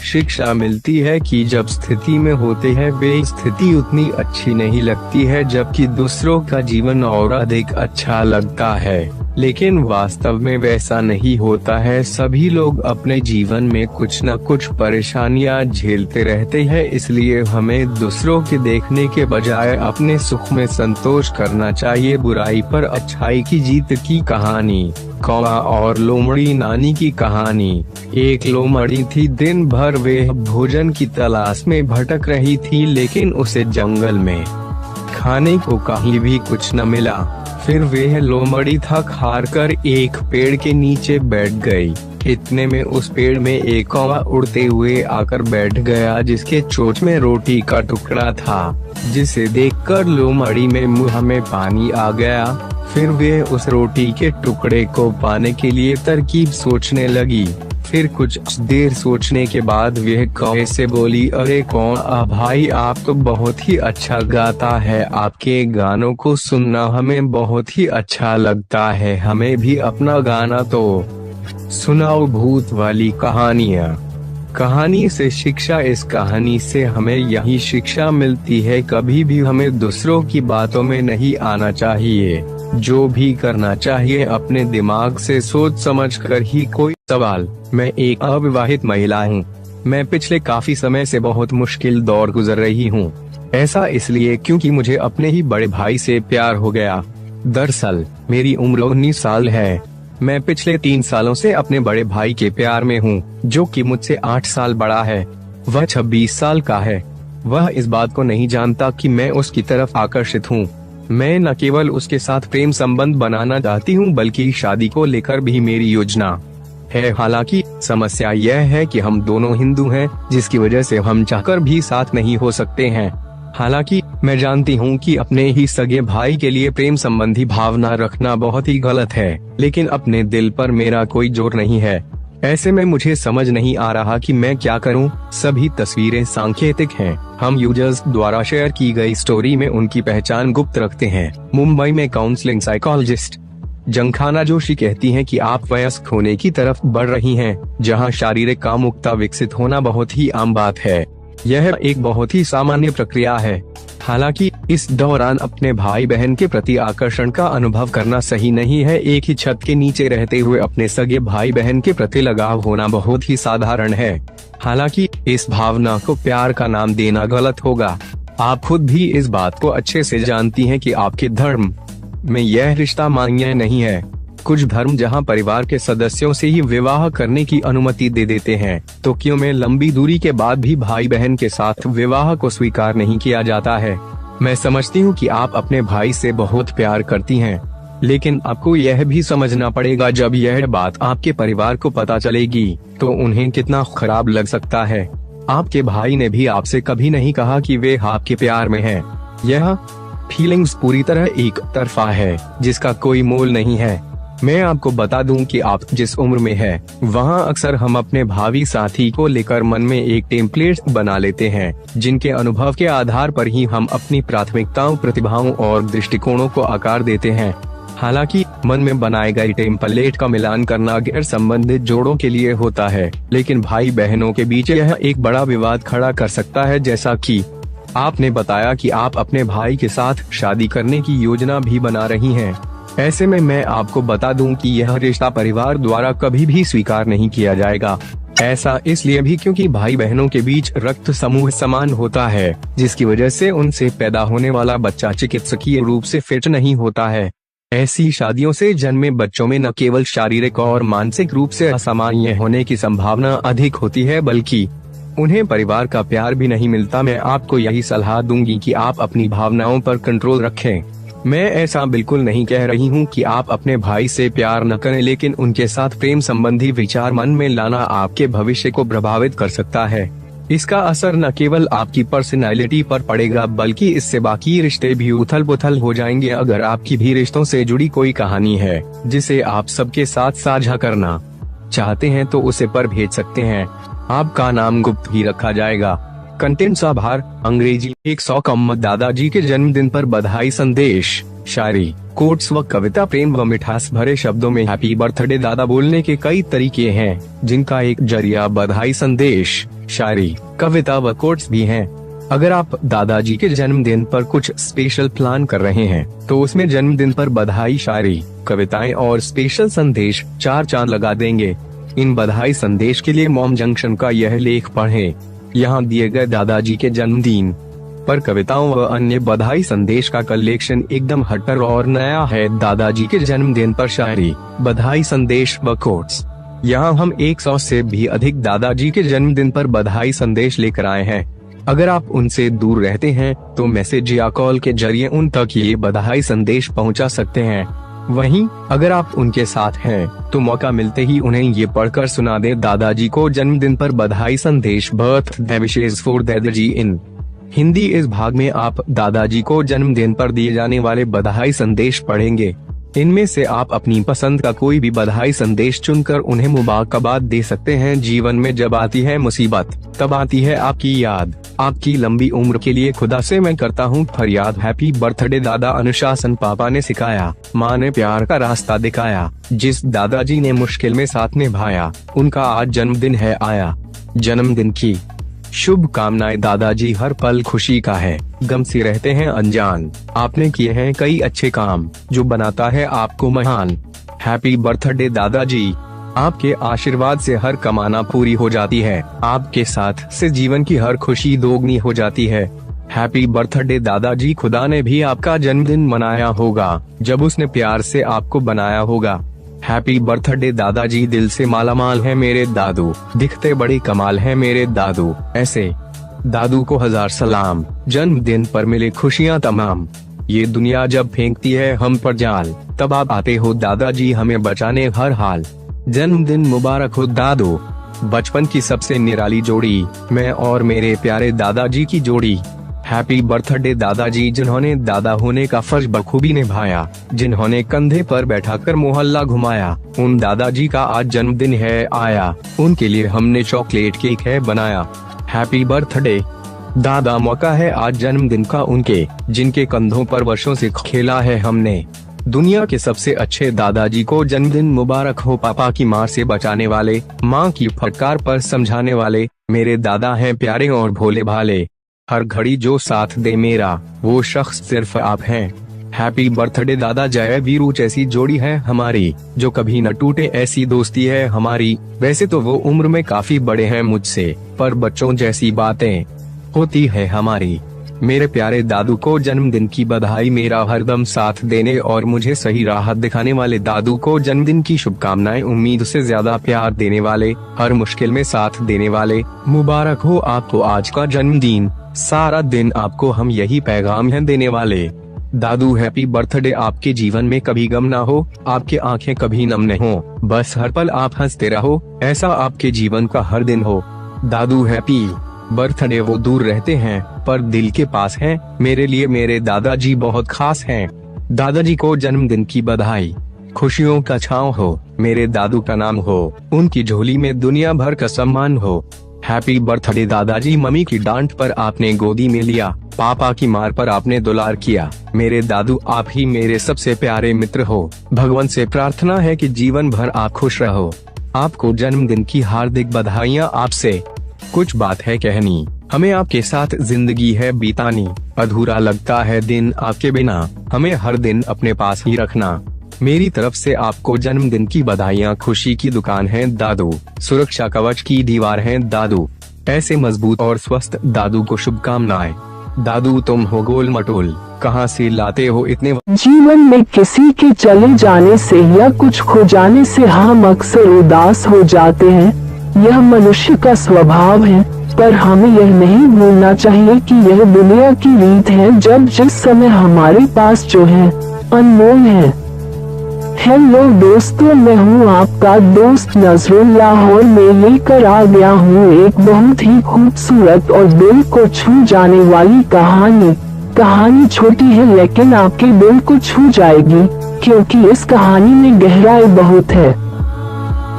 S1: शिक्षा मिलती है कि जब स्थिति में होते हैं वे स्थिति उतनी अच्छी नहीं लगती है, जबकि दूसरों का जीवन और अधिक अच्छा लगता है। लेकिन वास्तव में वैसा नहीं होता है। सभी लोग अपने जीवन में कुछ न कुछ परेशानियां झेलते रहते हैं, इसलिए हमें दूसरों के देखने के बजाय अपने सुख में संतोष करना चाहिए। बुराई पर अच्छाई की जीत की कहानी। कौवा और लोमड़ी नानी की कहानी। एक लोमड़ी थी, दिन भर वे भोजन की तलाश में भटक रही थी, लेकिन उसे जंगल में खाने को कहीं भी कुछ न मिला। फिर वह लोमड़ी थक हार कर एक पेड़ के नीचे बैठ गई। इतने में उस पेड़ में एक कौवा उड़ते हुए आकर बैठ गया, जिसके चोंच में रोटी का टुकड़ा था, जिसे देखकर लोमड़ी में मुंह में पानी आ गया। फिर वे उस रोटी के टुकड़े को पाने के लिए तरकीब सोचने लगी। फिर कुछ देर सोचने के बाद वह कौवे से बोली, अरे कौवा भाई, आप तो बहुत ही अच्छा गाता है, आपके गानों को सुनना हमें बहुत ही अच्छा लगता है, हमें भी अपना गाना तो सुनाओ। भूत वाली कहानियाँ। कहानी से शिक्षा। इस कहानी से हमें यही शिक्षा मिलती है, कभी भी हमें दूसरों की बातों में नहीं आना चाहिए। जो भी करना चाहिए अपने दिमाग से सोच समझ कर ही। कोई सवाल। मैं एक अविवाहित महिला हूँ। मैं पिछले काफी समय से बहुत मुश्किल दौर गुजर रही हूँ। ऐसा इसलिए क्योंकि मुझे अपने ही बड़े भाई से प्यार हो गया। दरअसल मेरी उम्र 19 साल है। मैं पिछले 3 सालों से अपने बड़े भाई के प्यार में हूँ, जो कि मुझसे 8 साल बड़ा है। वह 26 साल का है। वह इस बात को नहीं जानता कि मैं उसकी तरफ आकर्षित हूँ। मैं न केवल उसके साथ प्रेम संबंध बनाना चाहती हूँ, बल्कि शादी को लेकर भी मेरी योजना है। हालांकि समस्या यह है कि हम दोनों हिंदू हैं, जिसकी वजह से हम चाहकर भी साथ नहीं हो सकते हैं। हालांकि मैं जानती हूँ कि अपने ही सगे भाई के लिए प्रेम संबंधी भावना रखना बहुत ही गलत है, लेकिन अपने दिल पर मेरा कोई जोर नहीं है। ऐसे में मुझे समझ नहीं आ रहा कि मैं क्या करूं। सभी तस्वीरें सांकेतिक हैं। हम यूजर्स द्वारा शेयर की गई स्टोरी में उनकी पहचान गुप्त रखते हैं। मुंबई में काउंसलिंग साइकोलॉजिस्ट जंखाना जोशी कहती हैं कि आप वयस्क होने की तरफ बढ़ रही हैं, जहां शारीरिक कामुकता विकसित होना बहुत ही आम बात है। यह एक बहुत ही सामान्य प्रक्रिया है। हालांकि इस दौरान अपने भाई बहन के प्रति आकर्षण का अनुभव करना सही नहीं है। एक ही छत के नीचे रहते हुए अपने सगे भाई बहन के प्रति लगाव होना बहुत ही साधारण है। हालांकि इस भावना को प्यार का नाम देना गलत होगा। आप खुद भी इस बात को अच्छे से जानती हैं कि आपके धर्म में यह रिश्ता मान्य नहीं है। कुछ धर्म जहां परिवार के सदस्यों से ही विवाह करने की अनुमति दे देते हैं, तो क्यों में लंबी दूरी के बाद भी भाई बहन के साथ विवाह को स्वीकार नहीं किया जाता है। मैं समझती हूँ कि आप अपने भाई से बहुत प्यार करती हैं, लेकिन आपको यह भी समझना पड़ेगा, जब यह बात आपके परिवार को पता चलेगी तो उन्हें कितना खराब लग सकता है। आपके भाई ने भी आपसे कभी नहीं कहा कि वे आपके प्यार में हैं। यह फीलिंग्स पूरी तरह एक तरफा है, जिसका कोई मोल नहीं है। मैं आपको बता दूं कि आप जिस उम्र में है, वहां अक्सर हम अपने भावी साथी को लेकर मन में एक टेम्पलेट बना लेते हैं, जिनके अनुभव के आधार पर ही हम अपनी प्राथमिकताओं, प्रतिभाओं और दृष्टिकोणों को आकार देते हैं। हालांकि मन में बनाए गए टेम्पलेट का मिलान करना गैर संबंधित जोड़ों के लिए होता है, लेकिन भाई बहनों के बीच यह एक बड़ा विवाद खड़ा कर सकता है। जैसा कि आपने बताया कि आप अपने भाई के साथ शादी करने की योजना भी बना रही हैं। ऐसे में मैं आपको बता दूं कि यह रिश्ता परिवार द्वारा कभी भी स्वीकार नहीं किया जाएगा। ऐसा इसलिए भी क्योंकि भाई बहनों के बीच रक्त समूह समान होता है, जिसकी वजह से उनसे पैदा होने वाला बच्चा चिकित्सकीय रूप से फिट नहीं होता है। ऐसी शादियों से जन्मे बच्चों में न केवल शारीरिक और मानसिक रूप से असामान्य होने की संभावना अधिक होती है, बल्कि उन्हें परिवार का प्यार भी नहीं मिलता। मैं आपको यही सलाह दूंगी कि आप अपनी भावनाओं पर कंट्रोल रखें। मैं ऐसा बिल्कुल नहीं कह रही हूँ कि आप अपने भाई से प्यार न करें, लेकिन उनके साथ प्रेम संबंधी विचार मन में लाना आपके भविष्य को प्रभावित कर सकता है। इसका असर न केवल आपकी पर्सनैलिटी पर पड़ेगा, बल्कि इससे बाकी रिश्ते भी उथल पुथल हो जाएंगे। अगर आपकी भी रिश्तों से जुड़ी कोई कहानी है जिसे आप सबके साथ साझा करना चाहते हैं, तो उसे पर भेज सकते हैं। आपका नाम गुप्त ही रखा जाएगा। कंटेंट्स आभार अंग्रेजी 100 कम दादाजी के जन्मदिन पर बधाई संदेश शायरी कोट्स व कविता प्रेम व मिठास भरे शब्दों में हैप्पी बर्थडे दादा बोलने के कई तरीके हैं, जिनका एक जरिया बधाई संदेश शायरी कविता व कोट्स भी हैं। अगर आप दादाजी के जन्मदिन पर कुछ स्पेशल प्लान कर रहे हैं तो उसमें जन्मदिन पर बधाई शायरी कविताएं और स्पेशल संदेश 4 चांद लगा देंगे। इन बधाई संदेश के लिए मॉम जंक्शन का यह लेख पढ़ें। यहाँ दिए गए दादाजी के जन्मदिन पर कविताओं व अन्य बधाई संदेश का कलेक्शन एकदम हटकर और नया है। दादाजी के जन्मदिन पर शायरी बधाई संदेश व कोट्स। यहाँ हम 100 से भी अधिक दादाजी के जन्मदिन पर बधाई संदेश लेकर आए हैं। अगर आप उनसे दूर रहते हैं तो मैसेज या कॉल के जरिए उन तक ये बधाई संदेश पहुंचा सकते हैं। वहीं अगर आप उनके साथ हैं तो मौका मिलते ही उन्हें ये पढ़कर सुना दें दादाजी को जन्मदिन पर बधाई संदेश बर्थडे विशेस फॉर दादाजी इन हिंदी। इस भाग में आप दादाजी को जन्मदिन पर दिए जाने वाले बधाई संदेश पढ़ेंगे। इनमें से आप अपनी पसंद का कोई भी बधाई संदेश चुनकर उन्हें मुबारकबाद दे सकते हैं। जीवन में जब आती है मुसीबत तब आती है आपकी याद। आपकी लंबी उम्र के लिए खुदा से मैं करता हूँ फरियाद। हैप्पी बर्थडे दादा। अनुशासन पापा ने सिखाया, माँ ने प्यार का रास्ता दिखाया। जिस दादाजी ने मुश्किल में साथ निभाया, उनका आज जन्मदिन है आया। जन्मदिन की शुभकामनाएं। दादाजी हर पल खुशी का है, गम से रहते हैं अनजान। आपने किए हैं कई अच्छे काम जो बनाता है आपको महान। हैप्पी बर्थडे दादाजी। आपके आशीर्वाद से हर कमाना पूरी हो जाती है। आपके साथ से जीवन की हर खुशी दोगुनी हो जाती है। हैप्पी बर्थडे दादाजी। खुदा ने भी आपका जन्मदिन मनाया होगा जब उसने प्यार से आपको बनाया होगा। हैप्पी बर्थडे दादाजी। दिल से मालामाल है मेरे दादू, दिखते बड़े कमाल है मेरे दादू। ऐसे दादू को 1000 सलाम। जन्मदिन पर मिले खुशियाँ तमाम। ये दुनिया जब फेंकती है हम पर जाल, तब आप आते हो दादाजी हमें बचाने हर हाल। जन्मदिन मुबारक हो दादू। बचपन की सबसे निराली जोड़ी, मैं और मेरे प्यारे दादाजी की जोड़ी। हैप्पी बर्थडे दादाजी। जिन्होंने दादा होने का फर्ज बखूबी निभाया, जिन्होंने कंधे पर बैठाकर मोहल्ला घुमाया, उन दादाजी का आज जन्मदिन है आया। उनके लिए हमने चॉकलेट केक है बनाया। हैप्पी बर्थडे दादा। मौका है आज जन्मदिन का उनके, जिनके कंधों पर वर्षों से खेला है हमने। दुनिया के सबसे अच्छे दादाजी को जन्मदिन मुबारक हो। पापा की मार से बचाने वाले, माँ की फटकार पर समझाने वाले, मेरे दादा हैं प्यारे और भोले भाले। हर घड़ी जो साथ दे मेरा, वो शख्स सिर्फ आप हैं। हैप्पी बर्थडे दादा। जय वीरू जैसी जोड़ी है हमारी, जो कभी न टूटे ऐसी दोस्ती है हमारी। वैसे तो वो उम्र में काफी बड़े हैं मुझसे, पर बच्चों जैसी बातें होती है हमारी। मेरे प्यारे दादू को जन्मदिन की बधाई। मेरा हरदम साथ देने और मुझे सही राह दिखाने वाले दादू को जन्मदिन की शुभकामनाएं। उम्मीद से ज्यादा प्यार देने वाले, हर मुश्किल में साथ देने वाले, मुबारक हो आपको आज का जन्मदिन। सारा दिन आपको हम यही पैगाम हैं देने वाले। दादू हैप्पी बर्थडे। आपके जीवन में कभी गम ना हो, आपके आंखें कभी नम न हो, बस हर पल आप हंसते रहो, ऐसा आपके जीवन का हर दिन हो। दादू हैप्पी बर्थडे। वो दूर रहते हैं पर दिल के पास हैं, मेरे लिए मेरे दादाजी बहुत खास हैं। दादाजी को जन्मदिन की बधाई। खुशियों का छांव हो, मेरे दादू का नाम हो, उनकी झोली में दुनिया भर का सम्मान हो। हैप्पी बर्थडे दादाजी। मम्मी की डांट पर आपने गोदी में लिया, पापा की मार पर आपने दुलार किया। मेरे दादू आप ही मेरे सबसे प्यारे मित्र हो। भगवान से प्रार्थना है कि जीवन भर आप खुश रहो। आपको जन्मदिन की हार्दिक बधाइयाँ। आपसे कुछ बात है कहनी, हमें आपके साथ जिंदगी है बितानी। अधूरा लगता है दिन आपके बिना, हमें हर दिन अपने पास ही रखना। मेरी तरफ से आपको जन्मदिन की बधाइयाँ। खुशी की दुकान है दादू, सुरक्षा कवच की दीवार है दादू। ऐसे मजबूत और स्वस्थ दादू को शुभकामनाएं। दादू तुम हो गोल मटोल, कहाँ से लाते हो इतने।
S3: जीवन में किसी के चले जाने से या कुछ खो जाने से हम अक्सर उदास हो जाते हैं। यह मनुष्य का स्वभाव है, पर हमें यह नहीं भूलना चाहिए कि यह दुनिया की रीत है। जब जिस समय हमारे पास जो है अनमोल है। हेलो दोस्तों, मैं हूँ आपका दोस्त नजरुल्लाह और मैं लेकर आ गया हूँ एक बहुत ही खूबसूरत और दिल को छू जाने वाली कहानी। कहानी छोटी है लेकिन आपके दिल को छू जाएगी, क्योंकि इस कहानी में गहराई बहुत है।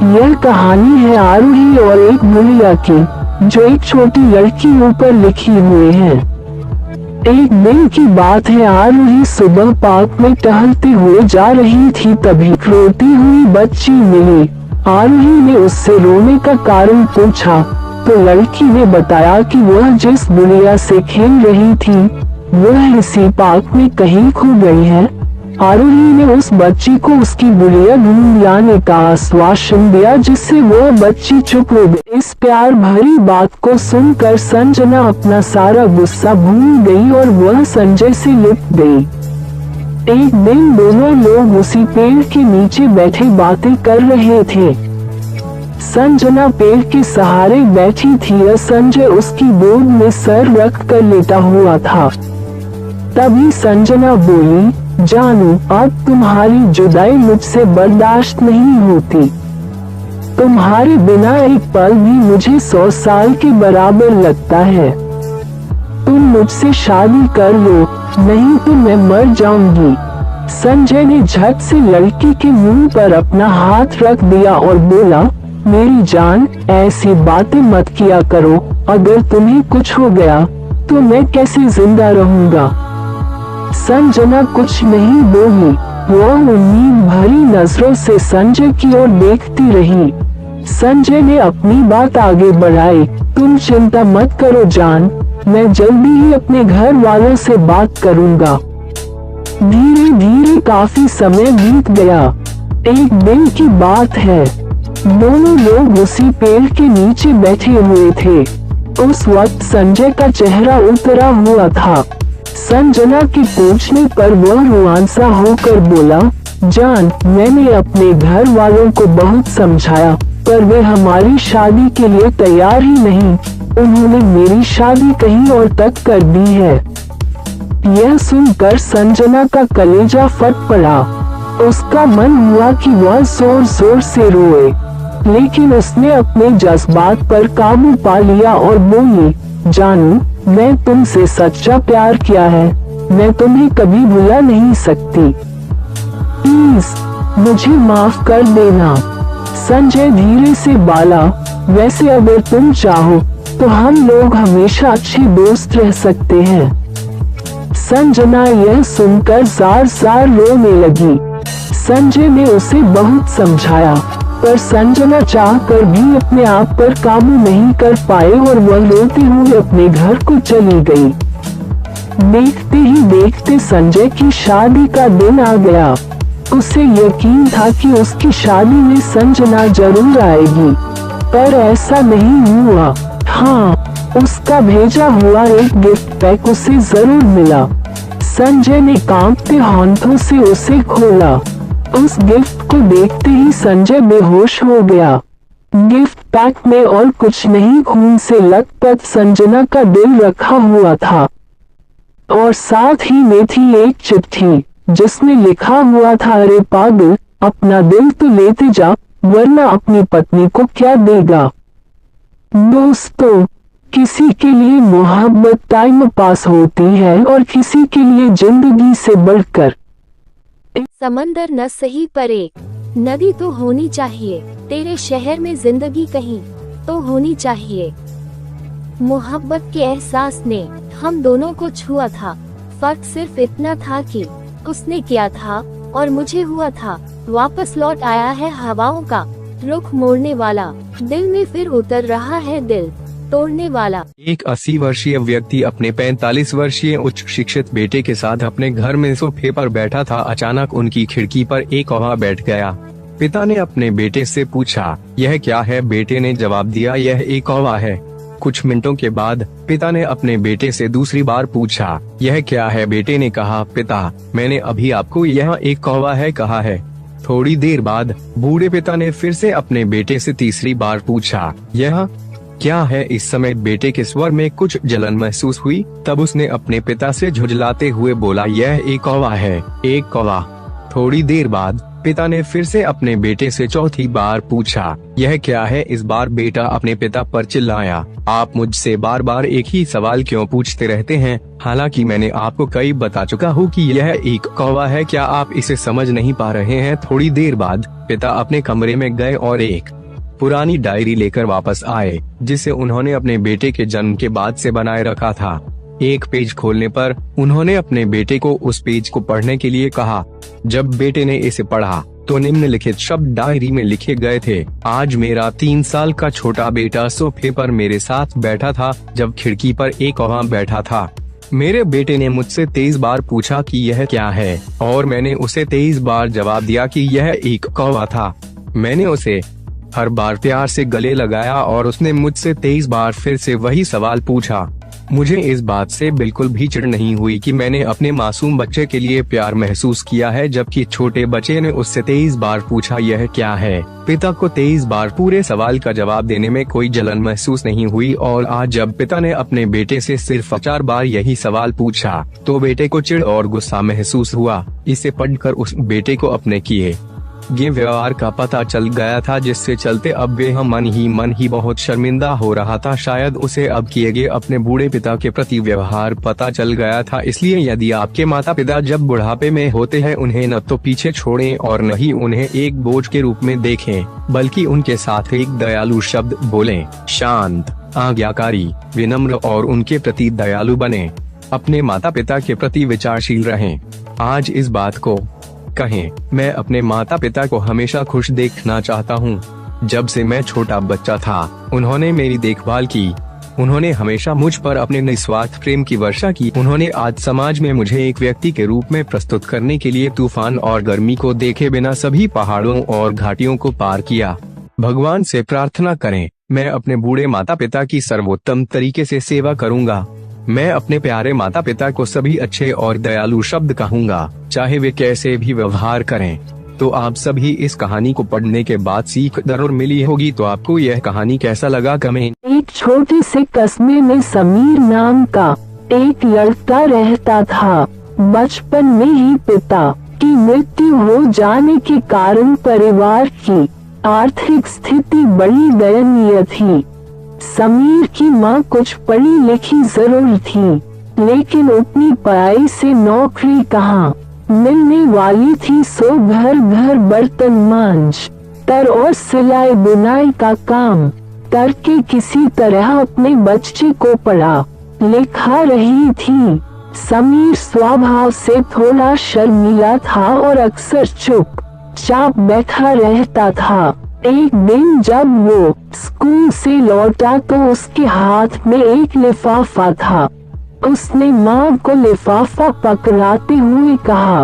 S3: यह कहानी है आरूही और एक बुढ़िया की। जो एक छोटी लड़की ऊपर लिखी हुई है। एक दिन की बात है, आरोही सुबह पार्क में टहलते हुए जा रही थी, तभी रोती हुई बच्ची मिली। आरोही ने उससे रोने का कारण पूछा तो लड़की ने बताया कि वह जिस गुड़िया से खेल रही थी वह इसी पार्क में कहीं खो गई है। आरोही ने उस बच्ची को उसकी गुड़िया ढूंढ लाने का आश्वासन दिया, जिससे वह बच्ची चुप हो गई। इस प्यार भरी बात को सुनकर संजना अपना सारा गुस्सा भूल गई और वह संजय से लिपट गई। एक दिन दोनों लोग उसी पेड़ के नीचे बैठे बातें कर रहे थे। संजना पेड़ के सहारे बैठी थी और संजय उसकी गोद में सर रख कर लेटा हुआ था। तभी संजना बोली, जानू, अब तुम्हारी जुदाई मुझसे बर्दाश्त नहीं होती। तुम्हारे बिना एक पल भी मुझे 100 साल के बराबर लगता है। तुम मुझसे शादी कर लो, नहीं तो मैं मर जाऊंगी। संजय ने झट से लड़की के मुंह पर अपना हाथ रख दिया और बोला, मेरी जान, ऐसी बातें मत किया करो। अगर तुम्हें कुछ हो गया तो मैं कैसे जिंदा रहूंगा। संजना कुछ नहीं बोली। वह उम्मीद भरी नजरों से संजय की ओर देखती रही। संजय ने अपनी बात आगे बढ़ाई, तुम चिंता मत करो जान, मैं जल्दी ही अपने घर वालों से बात करूंगा। धीरे धीरे काफी समय बीत गया। एक दिन की बात है, दोनों लोग उसी पेड़ के नीचे बैठे हुए थे। उस वक्त संजय का चेहरा उतरा हुआ था। संजना के पूछने पर वह रुआंसा होकर बोला, जान, मैंने अपने घर वालों को बहुत समझाया पर वे हमारी शादी के लिए तैयार ही नहीं। उन्होंने मेरी शादी कहीं और तक कर दी है। यह सुनकर संजना का कलेजा फट पड़ा। उसका मन हुआ कि वह जोर जोर से रोए, लेकिन उसने अपने जज्बात पर काबू पा लिया और बोली, जानू, मैं तुमसे सच्चा प्यार किया है, मैं तुम्हें कभी भुला नहीं सकती। प्लीज मुझे माफ कर देना। संजय धीरे से बोला, वैसे अगर तुम चाहो तो हम लोग हमेशा अच्छे दोस्त रह सकते हैं। संजना यह सुनकर जार जार रोने लगी। संजय ने उसे बहुत समझाया पर संजना चाहकर भी अपने आप पर काबू नहीं कर पाए और वह रोती हुई अपने घर को चली गई। देखते ही देखते संजय की शादी का दिन आ गया। उसे यकीन था कि उसकी शादी में संजना जरूर आएगी, पर ऐसा नहीं हुआ। हाँ, उसका भेजा हुआ एक गिफ्ट पैक उसे जरूर मिला। संजय ने कांपते हाथों से उसे खोला। उस गिफ्ट को देखते ही संजय बेहोश हो गया। गिफ्ट पैक में और कुछ नहीं, खून से लथपथ संजना का दिल रखा हुआ था और साथ ही में थी एक चिट्ठी जिसमें लिखा हुआ था, अरे पागल, अपना दिल तो लेते जा, वरना अपनी पत्नी को क्या देगा। दोस्तों, किसी के लिए मोहब्बत टाइम पास होती है और किसी के लिए जिंदगी से बढ़कर।
S2: समंदर न सही पर एक नदी तो होनी चाहिए, तेरे शहर में जिंदगी कहीं तो होनी चाहिए। मोहब्बत के एहसास ने हम दोनों को छुआ था। फर्क सिर्फ इतना था कि उसने किया था और मुझे हुआ था। वापस लौट आया है हवाओं का रुख मोड़ने वाला, दिल में फिर उतर रहा है दिल तोड़ने वाला।
S1: एक 80 वर्षीय व्यक्ति अपने 45 वर्षीय उच्च शिक्षित बेटे के साथ अपने घर में सोफे पर बैठा था। अचानक उनकी खिड़की पर एक कौवा बैठ गया। पिता ने अपने बेटे से पूछा, यह क्या है? बेटे ने जवाब दिया, यह एक कौवा है। कुछ मिनटों के बाद पिता ने अपने बेटे से दूसरी बार पूछा, यह क्या है? बेटे ने कहा, पिता, मैंने अभी आपको यह एक कौवा है कहा है। थोड़ी देर बाद बूढ़े पिता ने फिर से अपने बेटे से तीसरी बार पूछा, यह क्या है? इस समय बेटे के स्वर में कुछ जलन महसूस हुई। तब उसने अपने पिता से झुंझलाते हुए बोला, यह एक कौवा है, एक कौवा। थोड़ी देर बाद पिता ने फिर से अपने बेटे से चौथी बार पूछा, यह क्या है? इस बार बेटा अपने पिता पर चिल्लाया, आप मुझसे बार बार एक ही सवाल क्यों पूछते रहते हैं? हालांकि मैंने आपको कई बता चुका हूँ कि यह एक कौवा है, क्या आप इसे समझ नहीं पा रहे हैं? थोड़ी देर बाद पिता अपने कमरे में गए और एक पुरानी डायरी लेकर वापस आए, जिसे उन्होंने अपने बेटे के जन्म के बाद से बनाए रखा था। एक पेज खोलने पर उन्होंने अपने बेटे को उस पेज को पढ़ने के लिए कहा। जब बेटे ने इसे पढ़ा तो निम्नलिखित शब्द डायरी में लिखे गए थे। आज मेरा 3 साल का छोटा बेटा सोफे पर मेरे साथ बैठा था जब खिड़की पर एक कौवा बैठा था। मेरे बेटे ने मुझसे 23 बार पूछा कि यह क्या है, और मैंने उसे 23 बार जवाब दिया कि यह एक कौवा था। मैंने उसे हर बार प्यार से गले लगाया और उसने मुझसे 23 बार फिर से वही सवाल पूछा। मुझे इस बात से बिल्कुल भी चिढ़ नहीं हुई कि मैंने अपने मासूम बच्चे के लिए प्यार महसूस किया है, जबकि छोटे बच्चे ने उससे 23 बार पूछा यह क्या है। पिता को 23 बार पूरे सवाल का जवाब देने में कोई जलन महसूस नहीं हुई, और आज जब पिता ने अपने बेटे से सिर्फ 4 बार यही सवाल पूछा तो बेटे को चिढ़ और गुस्सा महसूस हुआ। इसे पढ़कर उस बेटे को अपने किए ये व्यवहार का पता चल गया था, जिससे चलते अब वह मन ही बहुत शर्मिंदा हो रहा था। शायद उसे अब किए गए अपने बूढ़े पिता के प्रति व्यवहार पता चल गया था। इसलिए यदि आपके माता पिता जब बुढ़ापे में होते हैं, उन्हें न तो पीछे छोड़ें और न ही उन्हें एक बोझ के रूप में देखें, बल्कि उनके साथ एक दयालु शब्द बोलें। शांत, आज्ञाकारी, विनम्र और उनके प्रति दयालु बने। अपने माता पिता के प्रति विचारशील रहें। आज इस बात को कहें, मैं अपने माता पिता को हमेशा खुश देखना चाहता हूँ। जब से मैं छोटा बच्चा था, उन्होंने मेरी देखभाल की। उन्होंने हमेशा मुझ पर अपने निस्वार्थ प्रेम की वर्षा की। उन्होंने आज समाज में मुझे एक व्यक्ति के रूप में प्रस्तुत करने के लिए तूफान और गर्मी को देखे बिना सभी पहाड़ों और घाटियों को पार किया। भगवान से प्रार्थना करें, मैं अपने बूढ़े माता पिता की सर्वोत्तम तरीके से सेवा करूँगा। मैं अपने प्यारे माता पिता को सभी अच्छे और दयालु शब्द कहूँगा, चाहे वे कैसे भी व्यवहार करें। तो आप सभी इस कहानी को पढ़ने के बाद सीख जरूर मिली होगी। तो आपको यह कहानी कैसा लगा कमेंट।
S3: एक छोटे से कस्बे में समीर नाम का एक लड़का रहता था। बचपन में ही पिता की मृत्यु हो जाने के कारण परिवार की आर्थिक स्थिति बड़ी दयनीय थी। समीर की माँ कुछ पढ़ी लिखी जरूर थी, लेकिन उतनी पढ़ाई से नौकरी कहाँ मिलने वाली थी। सो घर घर बर्तन मांज तर और सिलाई बुनाई का काम करके किसी तरह अपने बच्चे को पढ़ा लिखा रही थी। समीर स्वभाव से थोड़ा शर्मीला था और अक्सर चुपचाप बैठा रहता था। एक दिन जब वो स्कूल से लौटा तो उसके हाथ में एक लिफाफा था। उसने माँ को लिफाफा पकड़ाते हुए कहा,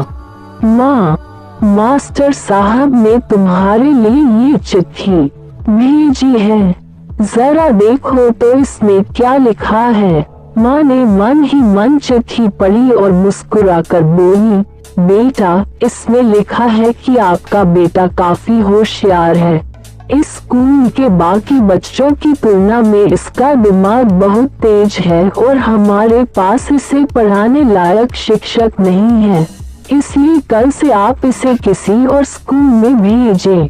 S3: माँ, मास्टर साहब ने तुम्हारे लिए ये चिट्ठी भेजी है, जरा देखो तो इसमें क्या लिखा है। माँ ने मन ही मन चिट्ठी पढ़ी और मुस्कुराकर बोली, बेटा, इसमें लिखा है कि आपका बेटा काफी होशियार है। इस स्कूल के बाकी बच्चों की तुलना में इसका दिमाग बहुत तेज है और हमारे पास इसे पढ़ाने लायक शिक्षक नहीं है, इसलिए कल से आप इसे किसी और स्कूल में भेजें।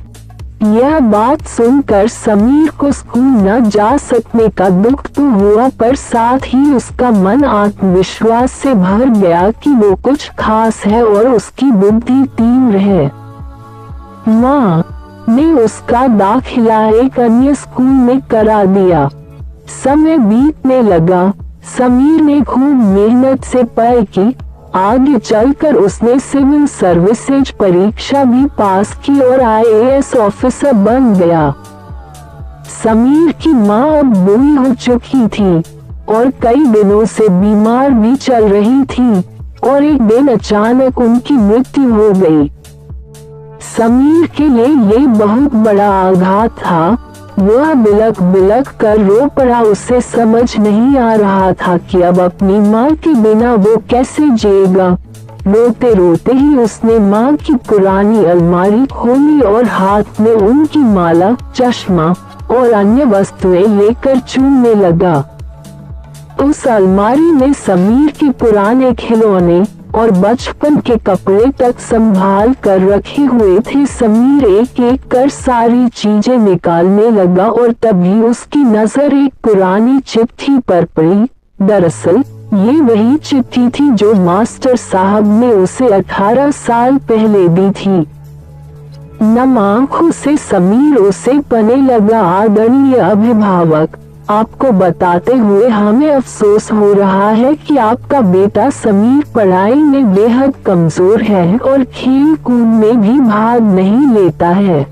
S3: यह बात सुनकर समीर को स्कूल न जा सकने का दुख तो हुआ, पर साथ ही उसका मन आत्मविश्वास से भर गया कि वो कुछ खास है और उसकी बुद्धि तीव्र है। माँ ने उसका दाखिला एक अन्य स्कूल में करा दिया। समय बीतने लगा। समीर ने खूब मेहनत से पढ़ाई की। आगे चलकर उसने सिविल सर्विसेज परीक्षा भी पास की और IAS ऑफिसर बन गया। समीर की माँ अब बूढ़ी हो चुकी थी और कई दिनों से बीमार भी चल रही थी, और एक दिन अचानक उनकी मृत्यु हो गई। समीर के लिए ये बहुत बड़ा आघात था। वह बिलख बिलख कर रो पड़ा। उसे समझ नहीं आ रहा था कि अब अपनी माँ के बिना वो कैसे जिएगा। रोते रोते ही उसने माँ की पुरानी अलमारी खोली और हाथ में उनकी माला, चश्मा और अन्य वस्तुएं लेकर चुनने लगा। उस अलमारी में समीर के पुराने खिलौने और बचपन के कपड़े तक संभाल कर रखे हुए थे। समीर एक एक कर सारी चीजें निकालने लगा और तभी उसकी नजर एक पुरानी चिट्ठी पर पड़ी। दरअसल ये वही चिट्ठी थी जो मास्टर साहब ने उसे 18 साल पहले दी थी। नम आंखों से समीर उसे पने लगा। आदरणीय अभिभावक, आपको बताते हुए हमें अफसोस हो रहा है कि आपका बेटा समीर पढ़ाई में बेहद कमजोर है और खेल कूद में भी भाग नहीं लेता है।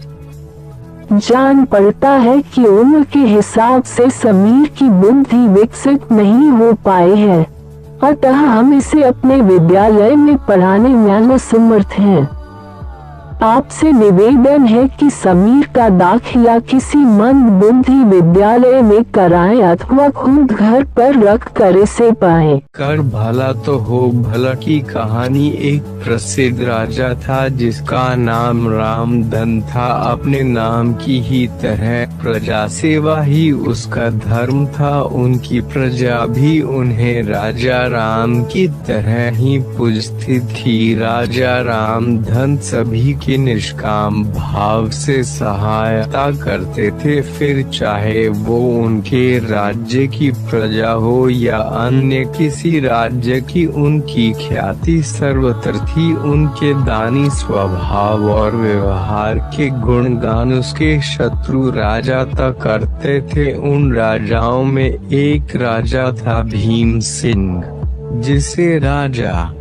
S3: जान पड़ता है कि उम्र के हिसाब से समीर की बुद्धि विकसित नहीं हो पाई है, अतः हम इसे अपने विद्यालय में पढ़ाने में असमर्थ हैं। आपसे निवेदन है कि समीर का दाखिला किसी मंद बुद्धि विद्यालय में कराएं अथवा खुद घर पर रख कर इसे पाएं।
S1: कर भला तो हो भला की कहानी। एक प्रसिद्ध राजा था जिसका नाम रामधन था। अपने नाम की ही तरह प्रजा सेवा ही उसका धर्म था। उनकी प्रजा भी उन्हें राजा राम की तरह ही पूजती थी। राजा रामधन सभी के निष्काम भाव से सहायता करते थे, फिर चाहे वो उनके राज्य की प्रजा हो या अन्य किसी राज्य की। उनकी ख्याति सर्वत्र थी। उनके दानी स्वभाव और व्यवहार के गुणगान उसके शत्रु राजा तक करते थे। उन राजाओं में एक राजा था भीम सिंह, जिसे राजा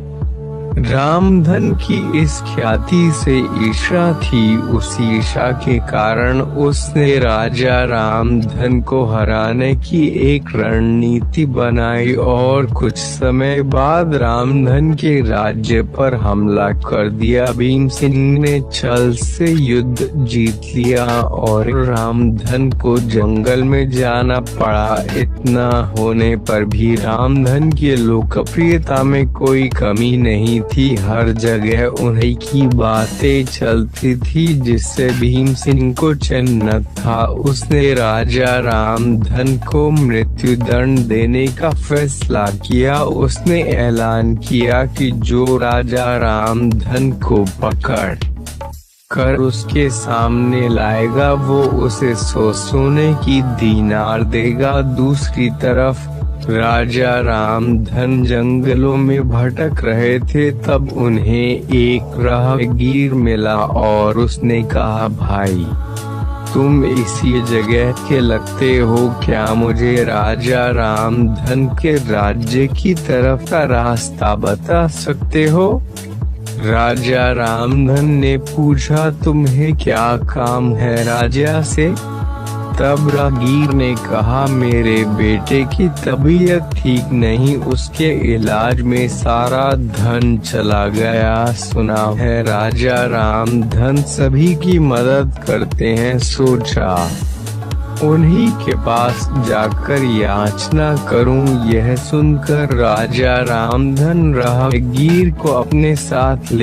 S1: रामधन की इस ख्याति से ईर्ष्या थी। उस ईर्ष्या के कारण उसने राजा रामधन को हराने की एक रणनीति बनाई और कुछ समय बाद रामधन के राज्य पर हमला कर दिया। भीम सिंह ने छल से युद्ध जीत लिया और रामधन को जंगल में जाना पड़ा। इतना होने पर भी रामधन की लोकप्रियता में कोई कमी नहीं थी। हर जगह उन्हीं की बातें चलती थी, जिससे भीम सिंह को चैन न था। उसने राजा रामधन को मृत्यु दंड देने का फैसला किया। उसने ऐलान किया कि जो राजा रामधन को पकड़ कर उसके सामने लाएगा वो उसे 100 सोने की दीनार देगा। दूसरी तरफ राजा रामधन जंगलों में भटक रहे थे। तब उन्हें एक राहगीर मिला और उसने कहा, भाई तुम इसी जगह के लगते हो, क्या मुझे राजा रामधन के राज्य की तरफ का रास्ता बता सकते हो? राजा रामधन ने पूछा, तुम्हें क्या काम है राजा से? तब राहगीर ने कहा, मेरे बेटे की तबीयत ठीक नहीं, उसके इलाज में सारा धन चला गया। सुना है राजा रामधन सभी की मदद करते हैं। सोचा उन्हीं के पास जाकर याचना करूं। यह सुनकर राजा रामधन राहगीर को अपने साथ ले